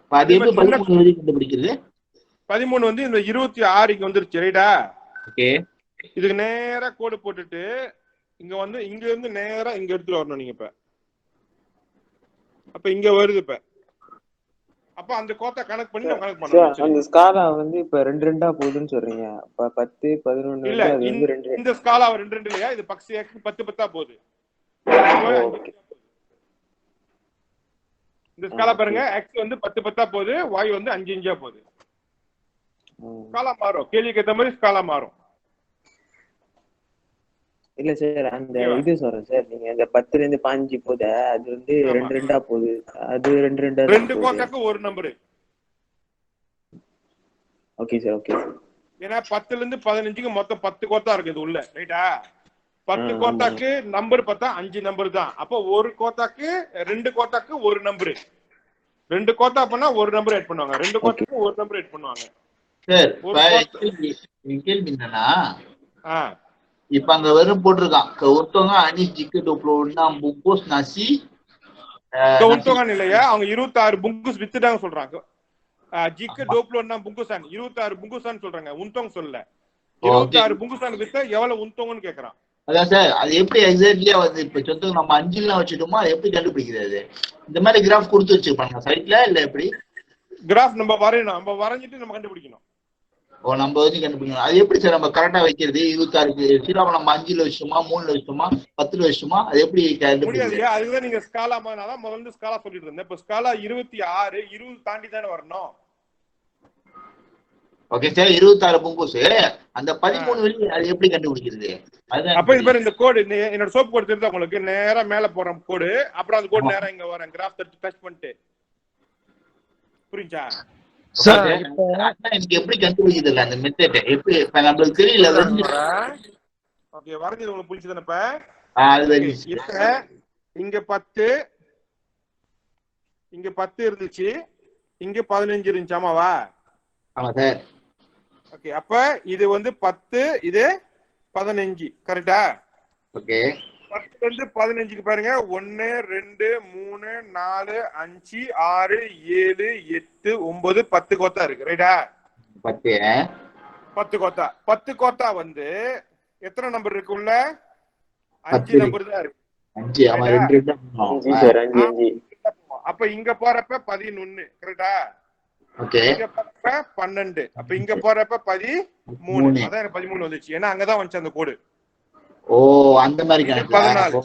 இப்ப அது எப்படி 13 வெள்ளி கண்டுபிடிக்கிறது? 13 வந்து இந்த 26 இங்க வந்துருச்சு. ரைட்டா? ஓகே. இதுக்கு நேரா கோடு போட்டுட்டு இங்க வந்து இங்க இருந்து நேரா இங்க எடுத்துட்டு வரணும் நீங்க. இப்ப அப்ப இங்க வருது. இப்ப அப்ப அந்த கோத்தா கனெக்ட் பண்ணி நம்ம கனெக்ட் பண்ணனும். அந்த ஸ்காலா வந்து இப்ப 2 போகுதுன்னு சொல்றீங்க. அப்ப 10 11 இல்ல, அது வந்து 2. இந்த ஸ்காலா 2 இல்லையா? இது பக்ஸி X 10 போகுது. இந்த ஸ்காலா பாருங்க, X வந்து 10 போகுது, Y வந்து 5 போகுது. ஸ்காலா மாறும். கேள்விக்கு ஏத்த மாதிரி ஸ்காலா மாறும். இல்ல சார் அந்த ஓகேவா? இது சொல்றேன் சார், நீங்க அந்த 10ல இருந்து 15 போத அது வந்து ஆமா, 2 போகுது, அது 2 தான் 2 போகுது. கோத்தாக்கு ஒரு number. Okay sir, okay sir. ஏன்னா 10ல இருந்து 15க்கு மொத்தம் 10 கோத்தா இருக்கு இது உள்ள, ரைட்டா? 10 ஆமா. கோத்தாக்கு நம்பர் பார்த்தா 5 நம்பர் தான். அப்போ ஒரு கோத்தாக்கு 2 கோத்தாக்கு ஒரு நம்பரு. 2 கோத்தா பண்ணா ஒரு நம்பர் ஆட் பண்ணுவாங்க, 2 கோத்தாக்கு ஒரு நம்பர் ஆட் பண்ணுவாங்க. சார் ஒரு கோத்தா கேள்வி என்னன்னா, ஆ இப்ப அங்க வெறும் போட்டிருக்கான் ஒருத்தவங்க அனி ஜிக்கு டோப்ளோன்னா புக்கோஸ் நசி கவுண்டோகான் இல்லையா, அவங்க 26 புங்குஸ் வித்துட்டாங்க சொல்றாங்க. ஜிக்கு டோப்ளோன்னா புங்குசான் 26 புங்குசான் சொல்றாங்க, உன்தோங் சொல்லல. 26 புங்குசான் வித்தா எவ்வளவு உன்தோங்கன்னு கேக்குறான். அதான் சார், அது எப்படி எக்ஸாக்ட்லியா வந்து இப்ப சொந்தம் நம்ம 5 வச்சுட்டோமோ அதை எப்படி கண்டுபிடிக்கிறது? இந்த மாதிரி கிராஃப் கொடுத்து வச்சிருப்பாங்க சைட்ல இல்ல எப்படி? கிராஃப் நம்ம வரையணும், நம்ம வரைஞ்சிட்டு நம்ம கண்டுபிடிக்கணும். நம்ம வந்து கண்டுபிடிக்கணும். அது எப்படி சார் நம்ம கரெக்டா வைக்கிறது? 26 சீராம நம்ம 5ல வச்சுட்டோமா, 3ல வச்சுட்டோமா, 10ல வச்சுட்டோமா, அது எப்படி கண்டுபிடிக்கிறது? முடியாது. அதுதான் நீங்க ஸ்காலா தான் முதல்ல ஸ்காலா சொல்லிட்டு இருந்தேன். இப்ப ஸ்காலா 26 20 தாண்டி தானே வரணும். ஓகே சார், 26 புங்குஸ், அந்த 13 வெளியே அது எப்படி கண்டுபிடிக்கிறது? அப்ப இது பேர் இந்த கோடு, என்னோட சோப் கோடு தெரிஞ்சா உங்களுக்கு நேரா மேல போற கோடு, அப்புறம் அந்த கோடு நேரா இங்க வரேன், கிராஃப் டச் பண்ணிட்டு. புரிஞ்சா சார்? எனக்கு எப்படி கண்டுபிடிக்கிறது இல்ல அந்த மெத்தட் எப்படி நம்மளுக்கு தெரியல. ஓகே, வரைஞ்சது உங்களுக்கு புரிஞ்சுதானே? இப்ப இங்க 10 இங்க 10 இருந்துச்சு, இங்க 15 இருந்துச்சு, ஆமாவா? ஆமா சார். ஓகே, அப்ப இது வந்து 10, இது 15, கரெக்டா? ஓகே, 10ல இருந்து 15க்கு பாருங்க, 1 2 3 4 5 6 7 8 9 10 கோத்தா இருக்கு, ரைட்டா? 10 கோத்தா. 10 கோத்தா வந்து எத்தனை நம்பர் இருக்கு உள்ள? 5 நம்பர் தான் இருக்கு. 5. ஆமா, 2 சார் 5. அப்ப இங்க போறப்ப 11, கரெக்டா? ஓகே, இங்க போறப்ப 12, அப்ப இங்க போறப்ப 13. அதான் எனக்கு 13 வந்துச்சு, ஏன்னா அங்கதான் வந்துச்சு அந்த கோடு. ஓ, அந்த மாதிரி கணக்கு. 14.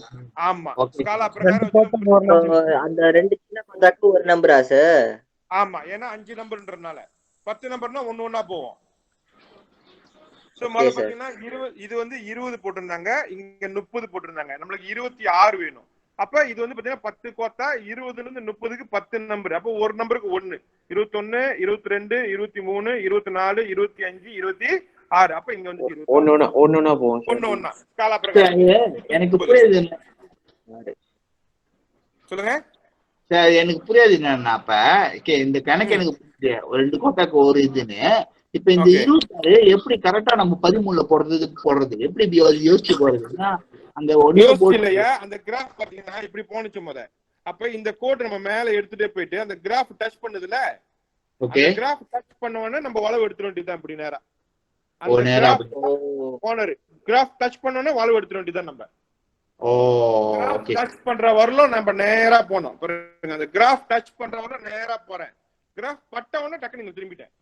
ஆமா, ஸ்காலா பிரகாரம் அந்த 2 சின்ன கோத்தாக்கு ஒரு நம்பரா சார்? ஆமா, ஏன்னா 5 நம்பர்ன்றதுனால 10 நம்பர்னா ஒண்ணு ஒண்ணா போவோம். சோ முதல்ல பாத்தீங்கன்னா 20, இது வந்து 20 போட்டிருந்தாங்க, இங்க 30 போட்டிருந்தாங்க, நம்மளுக்கு 26 வேணும். அப்ப இது வந்து பாத்தீங்கன்னா 10 கோத்தா, 20ல இருந்து 30க்கு 10 நம்பர். அப்ப ஒரு நம்பருக்கு 1, 21 22 23 24 25 26. அப்ப இங்க வந்து ஒண்ணா போவோம் சார். ஒண்ணா ஸ்காலா பிரகாரம். எனக்கு புரியுது. சொல்லுங்க சார், எனக்கு புரியாது என்னன்னா, அப்ப இந்த கணக்கு எனக்கு புரியுது, ஒரு 2 கோத்தாக்கு ஒரு இதுன்னு. இப்ப இந்த 26 எப்படி கரெக்டா நம்ம 13ல போடுறது எப்படி யோசிச்சு போறதுன்னா, அந்த இல்லையா அந்த கிராஃப் பாத்தீங்கன்னா இப்படி போனுச்சு முத. அப்ப இந்த கோட் நம்ம மேல எடுத்துட்டே போயிட்டு அந்த கிராஃப் டச் பண்ணுதுல, அந்த கிராஃப் டச் பண்ண உடனே நம்ம வளைவு எடுத்துட வேண்டியதுதான். இப்படி நேரா கோனர் கிராஃப் டச் பண்ண உடனே வளைவு எடுத்துட வேண்டியதுதான் நம்ம. டச் பண்ற வரலும் நம்ம நேரா போனோம். அந்த கிராஃப் டச் பண்ற வரலும் நேரா போறேன், கிராஃப் பட்ட உடனே டக்கு நீங்க திரும்பிட்டேன்.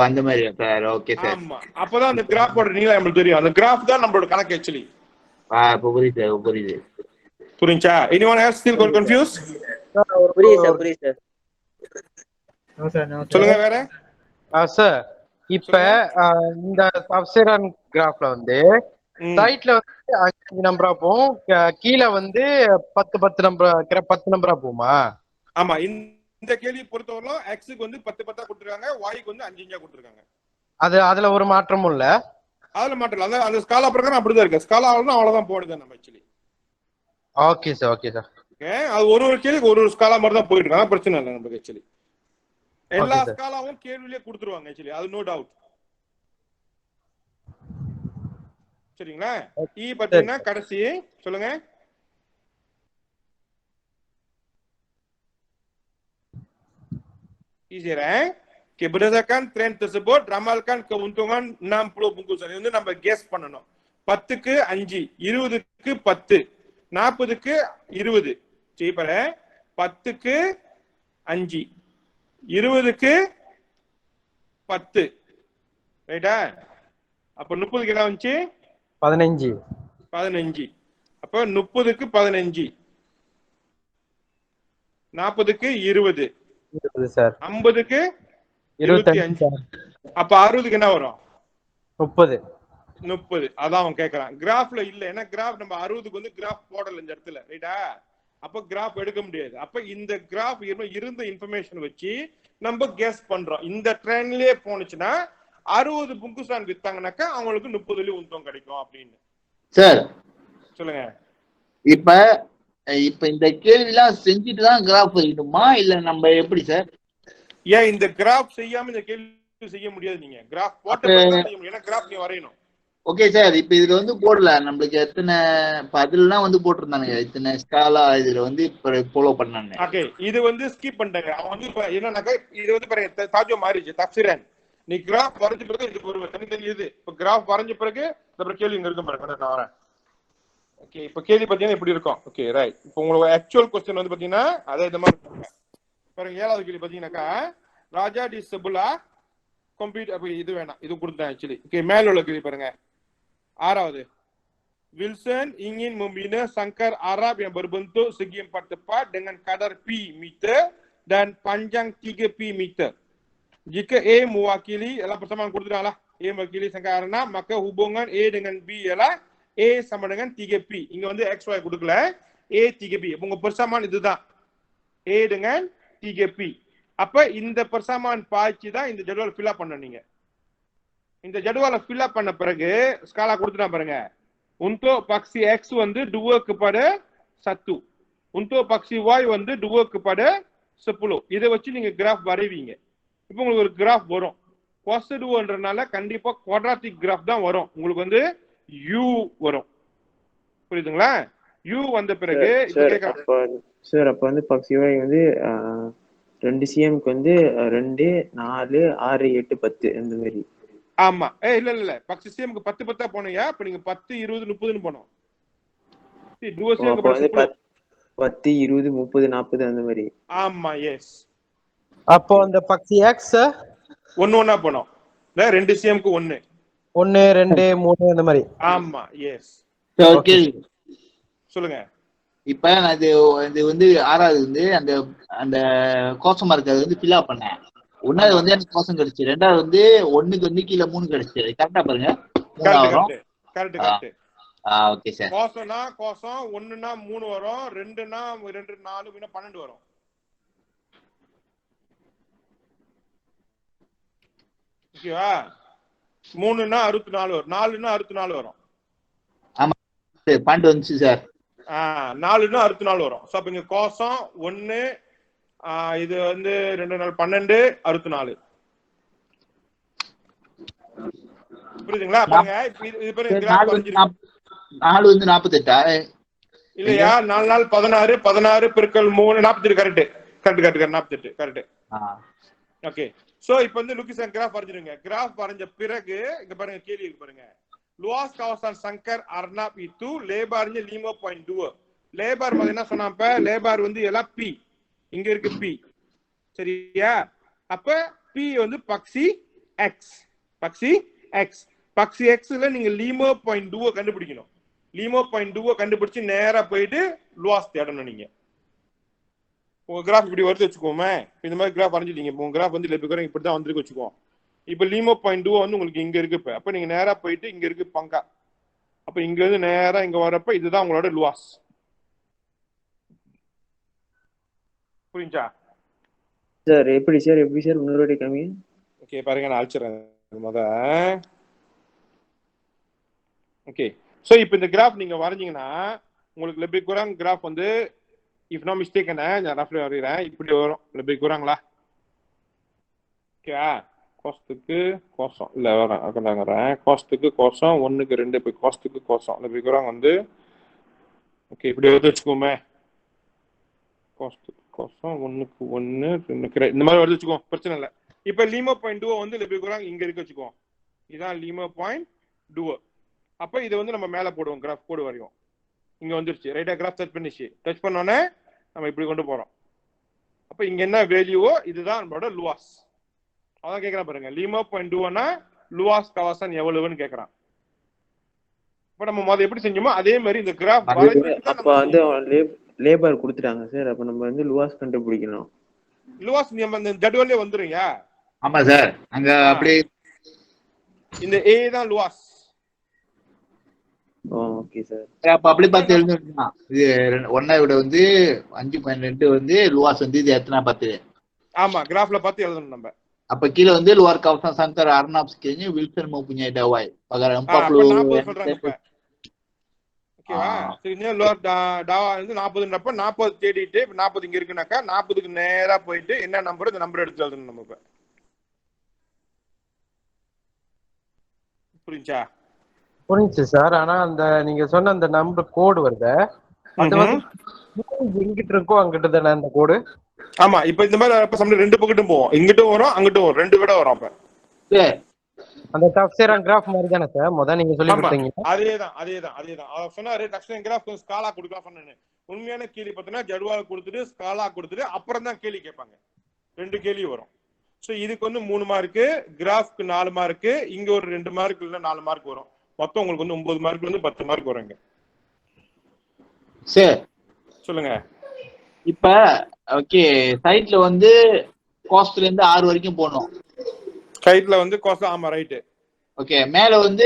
அந்த மாதிரி சார். Okay sir. ஆமா, அப்பதான் அந்த கிராஃபோட நீளம் நம்மளுக்கு தெரியும். அந்த கிராஃப் தான் நம்மளோட கணக்கு ஆக்சுவலி. புரியுது. புரிஞ்சா? anyone else still got confused? புரியுது சார். சொல்லுங்க வேற. சார் இப்ப இந்த தப்சீரான் கிராஃப்ல வந்து சைட்ல வந்து 5 நம்பரா போகும், கீழே வந்து 10 நம்பரா போகுமா? ஆமா, இந்த கேள்வி பொறுத்தவரைக்கும் எக்ஸுக்கு வந்து 10 கொடுத்துருக்காங்க, வாய்க்கு வந்து 5 கொடுத்துருக்காங்க. அதுல ஒரு மாற்றமும் இல்ல. அதுல மாற்றல, அந்த ஸ்காலா பிரகாரம் அப்படிதான் இருக்கு. ஸ்காலா அவ்வளவுதான் போடுது நம்ம actually. Okay sir, okay sir. அது ஒரு கேள்விக்கு ஒரு ஸ்காலா மாதிரி தான் போயிட்டு இருக்காங்க, பிரச்சனை இல்லை நமக்கு ஆக்சுவலி. எல்லா ஸ்காலாவும் கேள்வியிலே கொடுத்துருவாங்க ஆக்சுவலி, அது நோ டவுட். சரிங்களா? பாத்தீங்கன்னா கடைசி சொல்லுங்க. Berdasarkan tren tersebut, ramalkan keuntungan 60 bungkusan. Ini வந்து நம்ம கெஸ் பண்ணணும். 10க்கு 5, 20க்கு 10, 40க்கு 20. சரி பாரு, 10க்கு 5, 20க்கு 10, ரைட்டா? அப்ப 30க்கு என்ன வந்துச்சு? 15. அப்ப 30க்கு 15, 40க்கு 20 சார், 50க்கு 25. அப்ப 60க்கு என்ன வரும்? 30. 30. அதான் அவன் கேட்கறான். கிராஃப்ல இல்ல, ஏன்னா கிராஃப் நம்ம 60க்கு வந்து கிராஃப் போடல இந்த இடத்துல, ரைட்டா? அப்ப கிராஃப் எடுக்க முடியாது. அப்ப இந்த கிராஃப் இருந்த இன்ஃபர்மேஷன் வச்சு நம்ம கெஸ் பண்றோம். இந்த ட்ரெண்ட்லயே போனுச்சுன்னா 60 புங்குசான் வித்தாங்கனாக்கா அவங்களுக்கு 30 உந்தம் கிடைக்கும் அப்படின்னு. சார் சொல்லுங்க. இப்ப இப்ப இந்த கேள்வி எல்லாம் செஞ்சுட்டு தான் கிராஃப் வைக்கணுமா இல்ல நம்ம எப்படி சார்? ஏன் இந்த கிராஃப் செய்யாம இந்த கேள்வி செய்ய முடியாது? நீங்க கிராஃப் போட்ட பிறகு செய்ய முடியும், ஏன்னா கிராஃப் நீ வரையணும். ஓகே சார், இப்ப இதுல வந்து போடல நம்மளுக்கு எத்தனை அதுலாம் வந்து போட்டிருந்தானுங்க இத்தனை ஸ்காலா இதுல வந்து ஃபாலோ பண்ணாங்க. ஓகே, இது வந்து ஸ்கிப் பண்ணிட்டாங்க. அவன் வந்து இப்ப என்னன்னாக்கா இது வந்து பாருங்க தாஜோ மாறிச்சு தப்சிரன். நீ கிராஃப் வரைஞ்ச பிறகு இதுக்கு ஒரு தனித்தனி இது. இப்ப கிராஃப் வரைஞ்ச பிறகு அப்புறம் கேள்வி இங்க இருக்கும் பாருங்க, நான் வரேன். ஓகே, இப்ப கேள்வி பாத்தீங்கன்னா எப்படி இருக்கும்? Okay right. இப்போ உங்களோட ஆக்சுவல் கொஸ்டின் வந்து பாத்தீங்கன்னா அதே இந்த மாதிரி பாருங்க. 7வது கேள்வி பாத்தீங்கன்னாக்கா ராஜா டி செபுலா கம்ப்ளீட். அப்ப இது வேணாம், இது கொடுத்தேன் ஆக்சுவலி. ஓகே, மேல உள்ள கேள்வி பாருங்க. 6வது, Wilson ingin membina sangkar Arab yang berbentuk segi 4 tepat dengan kadar P meter dan panjang 3 P meter. Jika A mewakili, ialah persamaan கொடுத்துட்டாங்களா, A mewakili sangkar Arab, maka hubungan A dengan B ialah A sama dengan 3P. இங்க வந்து XY கொடுக்கல, A 3P. அப்ப உங்க persamaan இதுதான், A dengan 3P. அப்ப இந்த persamaan பாய்ச்சி தான் இந்த ஜடுவல் ஃபில் அப் பண்ண. நீங்க இந்த ஜடுவலை ஃபில் அப் பண்ண பிறகு ஸ்காலா கொடுத்துட்டா பாருங்க. Untuk paksi X வந்து 2 kepada 1. Untuk paksi Y வந்து 2 kepada 10. இதை வச்சு நீங்க கிராஃப் வரைவீங்க. இப்போ உங்களுக்கு ஒரு கிராஃப் வரும். cos 2ன்றனால கண்டிப்பா குவாட்ராட்டிக் கிராஃப் தான் வரும். உங்களுக்கு வந்து U வரும். புரியுதுங்களா? U வந்த பிறகு சார் அப்ப வந்து பக்சி Y வந்து 2 cmக்கு வந்து 2, 4, 6, 8, 10 அந்த மாதிரி. ஆமா. இல்ல பக்சி சிஎம்க்கு 10 10 போனீங்க. அப்ப நீங்க 10 20 30ன்னு போனோம். 10 20 30 40 அந்த மாதிரி. ஆமா, எஸ். அப்போ அந்த பக்சி எக்ஸ் ஒண்ணா போனோம். 2 சிஎம்க்கு 1 1 2 3 அந்த மாதிரி. ஆமா, எஸ். ஓகே சொல்லுங்க. இப்ப நான் இது வந்து 6வது வந்து அந்த அந்த கோசமா இருக்கிறது வந்து ஃபில் அப் பண்ணேன். 1வது வந்து எனக்கு கோசம் கிடைச்சு, 2வது வந்து 1க்கு வந்து கீழே 3 கிடைச்சு. கரெக்டா பாருங்க. கரெக்ட். Okay sir. கோசம்னா கோசம், 1னா 3 வரும், 2னா 2 4 வினா 12 வரும். ஓகேவா? 3னா 64 வரும், 4னா 64 வரும். ஆமா சார், பாயிண்ட் வந்துச்சு சார். 4னா 64 வரும். சோ அப்ப இங்க கோசம் 1, இது வந்து 2 4 12 64. புரியுதுங்களா? பாருங்க இது பாருங்க கிராஃப் வரைஞ்சிருக்கு. 4 வந்து 48 இல்லையா? 4 4 16 16 பெருக்கல் 3 48. Correct 48 correct. ஓகே, சோ இப்போ வந்து லுக்கிசன் கிராஃப் வரைஞ்சிருங்க. கிராஃப் வரைஞ்ச பிறகு இங்க பாருங்க கேள்வி இருக்கு பாருங்க. luas kawasan Sangkar Arnab itu lebarnya 5.2. lebar என்ன சொன்னாப்ப lebar வந்து எல்லாம் P. இங்க இருக்கு P. சரியா? அப்ப P வந்து பக்சி X. பக்சி X. பக்சி Xல நீங்க 5.2 கண்டுபிடிக்கணும். 5.2 கண்டுபிடிச்சு நேரா போயிட்டு லுவாஸ் தேடணும். நீங்க உங்க கிராஃப் இப்படி வருது வச்சுக்கோமே. இந்த மாதிரி கிராஃப் வரைஞ்சிட்டீங்க. உங்க கிராஃப் வந்து இப்படி தான் வந்துருக்கு வச்சுக்கோம். இப்ப 5.2 வந்து உங்களுக்கு இங்க இருக்கு. இப்ப அப்ப நீங்க நேரா போயிட்டு இங்க இருக்கு பங்கா. அப்ப இங்க இருந்து நேரா இங்க வரப்ப இதுதான் உங்களோட லுவாஸ். புரிஞ்சா சார்? எப்படி சார் முன்னாடி காமி. ஓகே பாருங்க, நான் அழிச்சிடுறேன் முத. ஓகே, சோ இப்போ இந்த கிராஃப் நீங்க வரைஞ்சீங்கன்னா உங்களுக்கு லெபிக் குராங் கிராஃப் வந்து இஃப் நோ மிஸ்டேக் நான் ரஃப்லி வரைகிறேன். இப்படி வரும் லெபிக் குராங்களா. ஓகே, கோஸ்டுக்கு கோசம் இல்ல வரேன். கோஸ்டுக்கு கோசம் 1க்கு 2 இப்போ கோஸ்டுக்கு கோசம் லெபிக் குராங் வந்து ஓகே இப்படி வந்து வச்சுக்கோமே. கோஸ்டுக்கு கோசம் 1க்கு 1 2க்கு 2 இந்த மாதிரி வருது வச்சுக்கோ, பிரச்சனை இல்லை. இப்ப 5.2 வந்து லெபிக் குராங் இங்க இருக்கு வச்சுக்கோ. இதான் 5.2. அப்ப இதை வந்து நம்ம மேல போடுவோம், கிராஃப் போடு வரையும். இங்க வந்துருச்சு ரைட்டா. கிராஃப் டச் பண்ணிச்சு. டச் பண்ணோன்னே நம்ம இப்படி கொண்டு போறோம். அப்ப இங்க என்ன வேல்யூவோ இதுதான் நம்மளோட லுவாஸ். அதான் கேட்கறான் பாருங்க. 5.2னா லுவாஸ் கவாசன் எவ்வளவுன்னு கேட்கறான். இப்ப நம்ம முதல்ல எப்படி செஞ்சோமோ அதே மாதிரி இந்த கிராஃப் அப்ப வந்து லேபர் கொடுத்துட்டாங்க சார். அப்ப நம்ம வந்து லுவாஸ் கண்டுபிடிக்கணும். லுவாஸ் நம்ம இந்த ஜடுவல்லே வந்துருங்க. ஆமா சார், அங்க அப்படியே இந்த A தான் லுவாஸ். Okay sir. அப்ப அப்படி பார்த்து எழுதுனா இது 1 விட வந்து 5.2 வந்து லுவாஸ் வந்து இது எத்தனை 10. ஆமா, கிராஃப்ல பார்த்து எழுதணும் நம்ம. அப்ப கீழே வந்து luar kawasan Sangkar Arnavskinya Wilson mempunyai dawai pagar 40 40 சொல்றாங்க இப்ப. ஓகேவா? சரி, இன்னும் லோர் டாவா வந்து 40ன்றப்ப 40 தேடிட்டு 40 இங்க இருக்குனாக்கா 40க்கு நேரா போயிட்டு என்ன நம்பர் இந்த நம்பர் எடுத்து எழுதணும் நம்ம இப்ப. புரிஞ்சா? புரிஞ்சுச்சு சார். ஆனா அந்த நீங்க சொன்ன அந்த நம்பர் கோடு வருது, அது வந்து எங்கிட்ட இருக்கோ அங்கிட்ட தானே அந்த கோடு? ஆமா, இப்ப இந்த மாதிரி அப்ப சம்டைம் ரெண்டு பக்கட்டும் போவோம், இங்கிட்டும் வரும் அங்கிட்டும் வரும், ரெண்டு விட வரும். அப்ப அந்த டக்ஸேரான் கிராஃப் மாதிரி தானே சார் முத நீங்க சொல்லி கொடுத்தீங்க? அதேதான். அவர் சொன்னாரு டக்ஸேரான் கிராஃப் ஸ்காலா கொடுக்கலாம் சொன்னேன்னு. உண்மையான கேள்வி பார்த்தீங்கன்னா ஜடுவால கொடுத்துட்டு ஸ்காலா கொடுத்துட்டு அப்புறம் தான் கேள்வி கேட்பாங்க. 2 கேள்வி வரும். ஸோ இதுக்கு வந்து 3 மார்க்கு, கிராஃப்க்கு 4 மார்க்கு, இங்க ஒரு 2 மார்க் இல்ல 4 மார்க் வரும். மொத்தம் உங்களுக்கு வந்து 9 மார்க்ல இருந்து 10 மார்க் வருங்க. சரி, சொல்லுங்க. இப்ப ஓகே, சைட்ல வந்து காஸ்ட்ல இருந்து 6 வரைக்கும் போடணும். சைட்ல வந்து காஸ்ட், ஆமா ரைட். ஓகே, மேல வந்து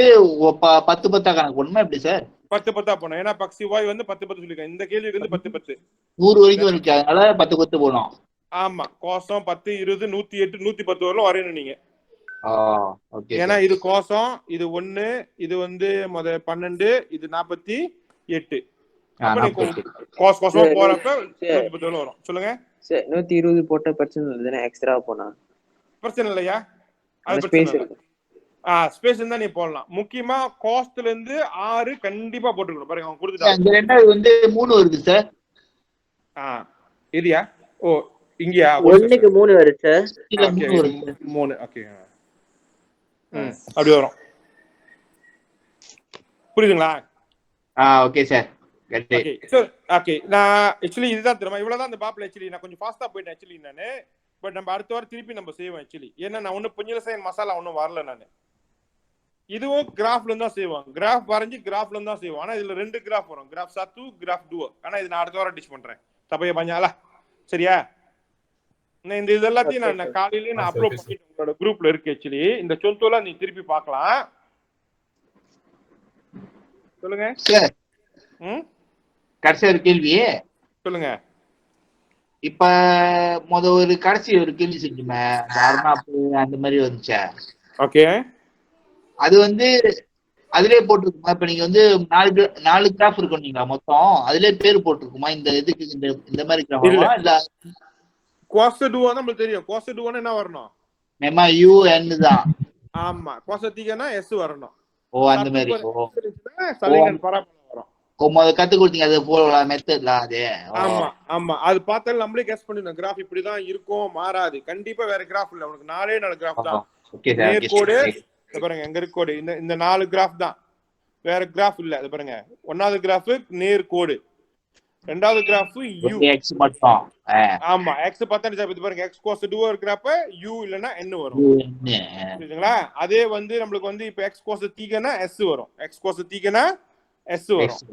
10 கணக்கு போடணுமா எப்படி சார்? 10 போனோம். ஏன்னா பக்சி வாய் வந்து 10 சொல்லிருக்கேன். இந்த கேள்விக்கு வந்து 10 100 வரைக்கும் இருக்கு, அதனால 10 போடணும். ஆமா, கோசம் 10, 20, 108, 110 வரலும் வரையணும் நீங்க. ஓகே, ஏன்னா இது கோசம், இது 1, இது வந்து 12, இது 48. கோசமா போறப்ப 110 வரும். சொல்லுங்க. 120 போட்ட பிரச்சனை இல்ல, எக்ஸ்ட்ரா போனா பிரச்சனை இல்லையா? அது பிரச்சனை இல்லை. ஸ்பேஸ் இருந்தா நீ போடலாம். முக்கியமா காஸ்ட்ல இருந்து 6 கண்டிப்பா போட்டுக்கணும். பாருங்க அவங்க கொடுத்துட்டாங்க. ரெண்டாவது வந்து 3 வருது சார். இதுயா? ஓ, இங்கயா? 1க்கு 3 வருது சார். 3. ஓகே, அப்படி வரும். புரியுதுங்களா? Okay sir. ஓகே, நான் ஆக்சுவலி இதுதான் தெரியுமா, இவ்வளவுதான் இந்த பாப்ல. ஆக்சுவலி நான் கொஞ்சம் ஃபாஸ்டா போயிட்டேன் ஆக்சுவலி நானு. பட் நம்ம அடுத்த வாரம் திருப்பி நம்ம செய்வோம் ஆக்சுவலி. ஏன்னா நான் ஒன்னும் புஞ்சலசைன் மசாலா ஒன்றும் வரல நானு. இதுவும் கிராஃப்ல இருந்து தான் செய்வோம். கிராஃப் வரைஞ்சி கிராஃப்ல இருந்து தான் செய்வோம். ஆனா இதுல 2 கிராஃப் வரும், கிராஃப் 1, கிராஃப் 2. ஆனா இது நான் அடுத்த வாரம் டிஷ் பண்றேன். தப்பைய பஞ்சாலா, சரியா? இந்த இது எல்லாத்தையும் நான் காலையிலேயே நான் அப்லோட் பண்ணிட்டு உங்களோட குரூப்ல இருக்கு ஆக்சுவலி. இந்த சொந்தோலாம் நீ திருப்பி பார்க்கலாம். சொல்லுங்க. கடைசி ஒரு கேள்வி சொல்லுங்க. இப்ப ஒரு கடைசி ஒரு கேள்வி செஞ்சுமே, அந்த மாதிரி வந்துச்சா? ஓகே, அது வந்து அதுலயே போட்டிருக்குமா? இப்ப நீங்க வந்து 4 கிராஃப் இருக்கீங்களா மொத்தம், அதுலயே பேர் போட்டிருக்குமா இந்த இதுக்கு? இந்த மாதிரி கிராஃப் இல்ல கோசடுவா நம்மளுக்கு தெரியும். கோசடுவானா என்ன வரணும்? மெமா UN தான். ஆமா, கோசத்திகனா S வரணும். அந்த மாதிரி. சலிகன் பராபல வரும். கத்து கொடுத்தீங்க அது போல மெத்தட்ல அது. ஆமா, அது பார்த்தாலும் நம்மளே கெஸ் பண்ணிடணும். கிராஃப் இப்படிதான் இருக்கும், மாறாது. கண்டிப்பா வேற கிராஃப் இல்ல, உனக்கு 4 கிராஃப் தான். நேர்கோடு பாருங்க, எங்க இருக்கு கோடு, இந்த 4 கிராஃப் தான், வேற கிராஃப் இல்ல. அது பாருங்க, 1வது கிராஃப் நேர்கோடு, 2வது கிராஃப் U மட்டும். ஆமா, X பார்த்தா இது பாருங்க, X cos 2 இருக்கிறப்ப U இல்லனா N வரும். புரியுதுங்களா? அதே வந்து நம்மளுக்கு வந்து இப்ப X cos தீகனா S வரும், X cos தீகனா S வரும்.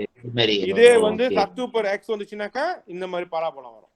இதே வந்து சத்து பர் X வந்துச்சுனாக்கா இந்த மாதிரி பராபலம் வரும்.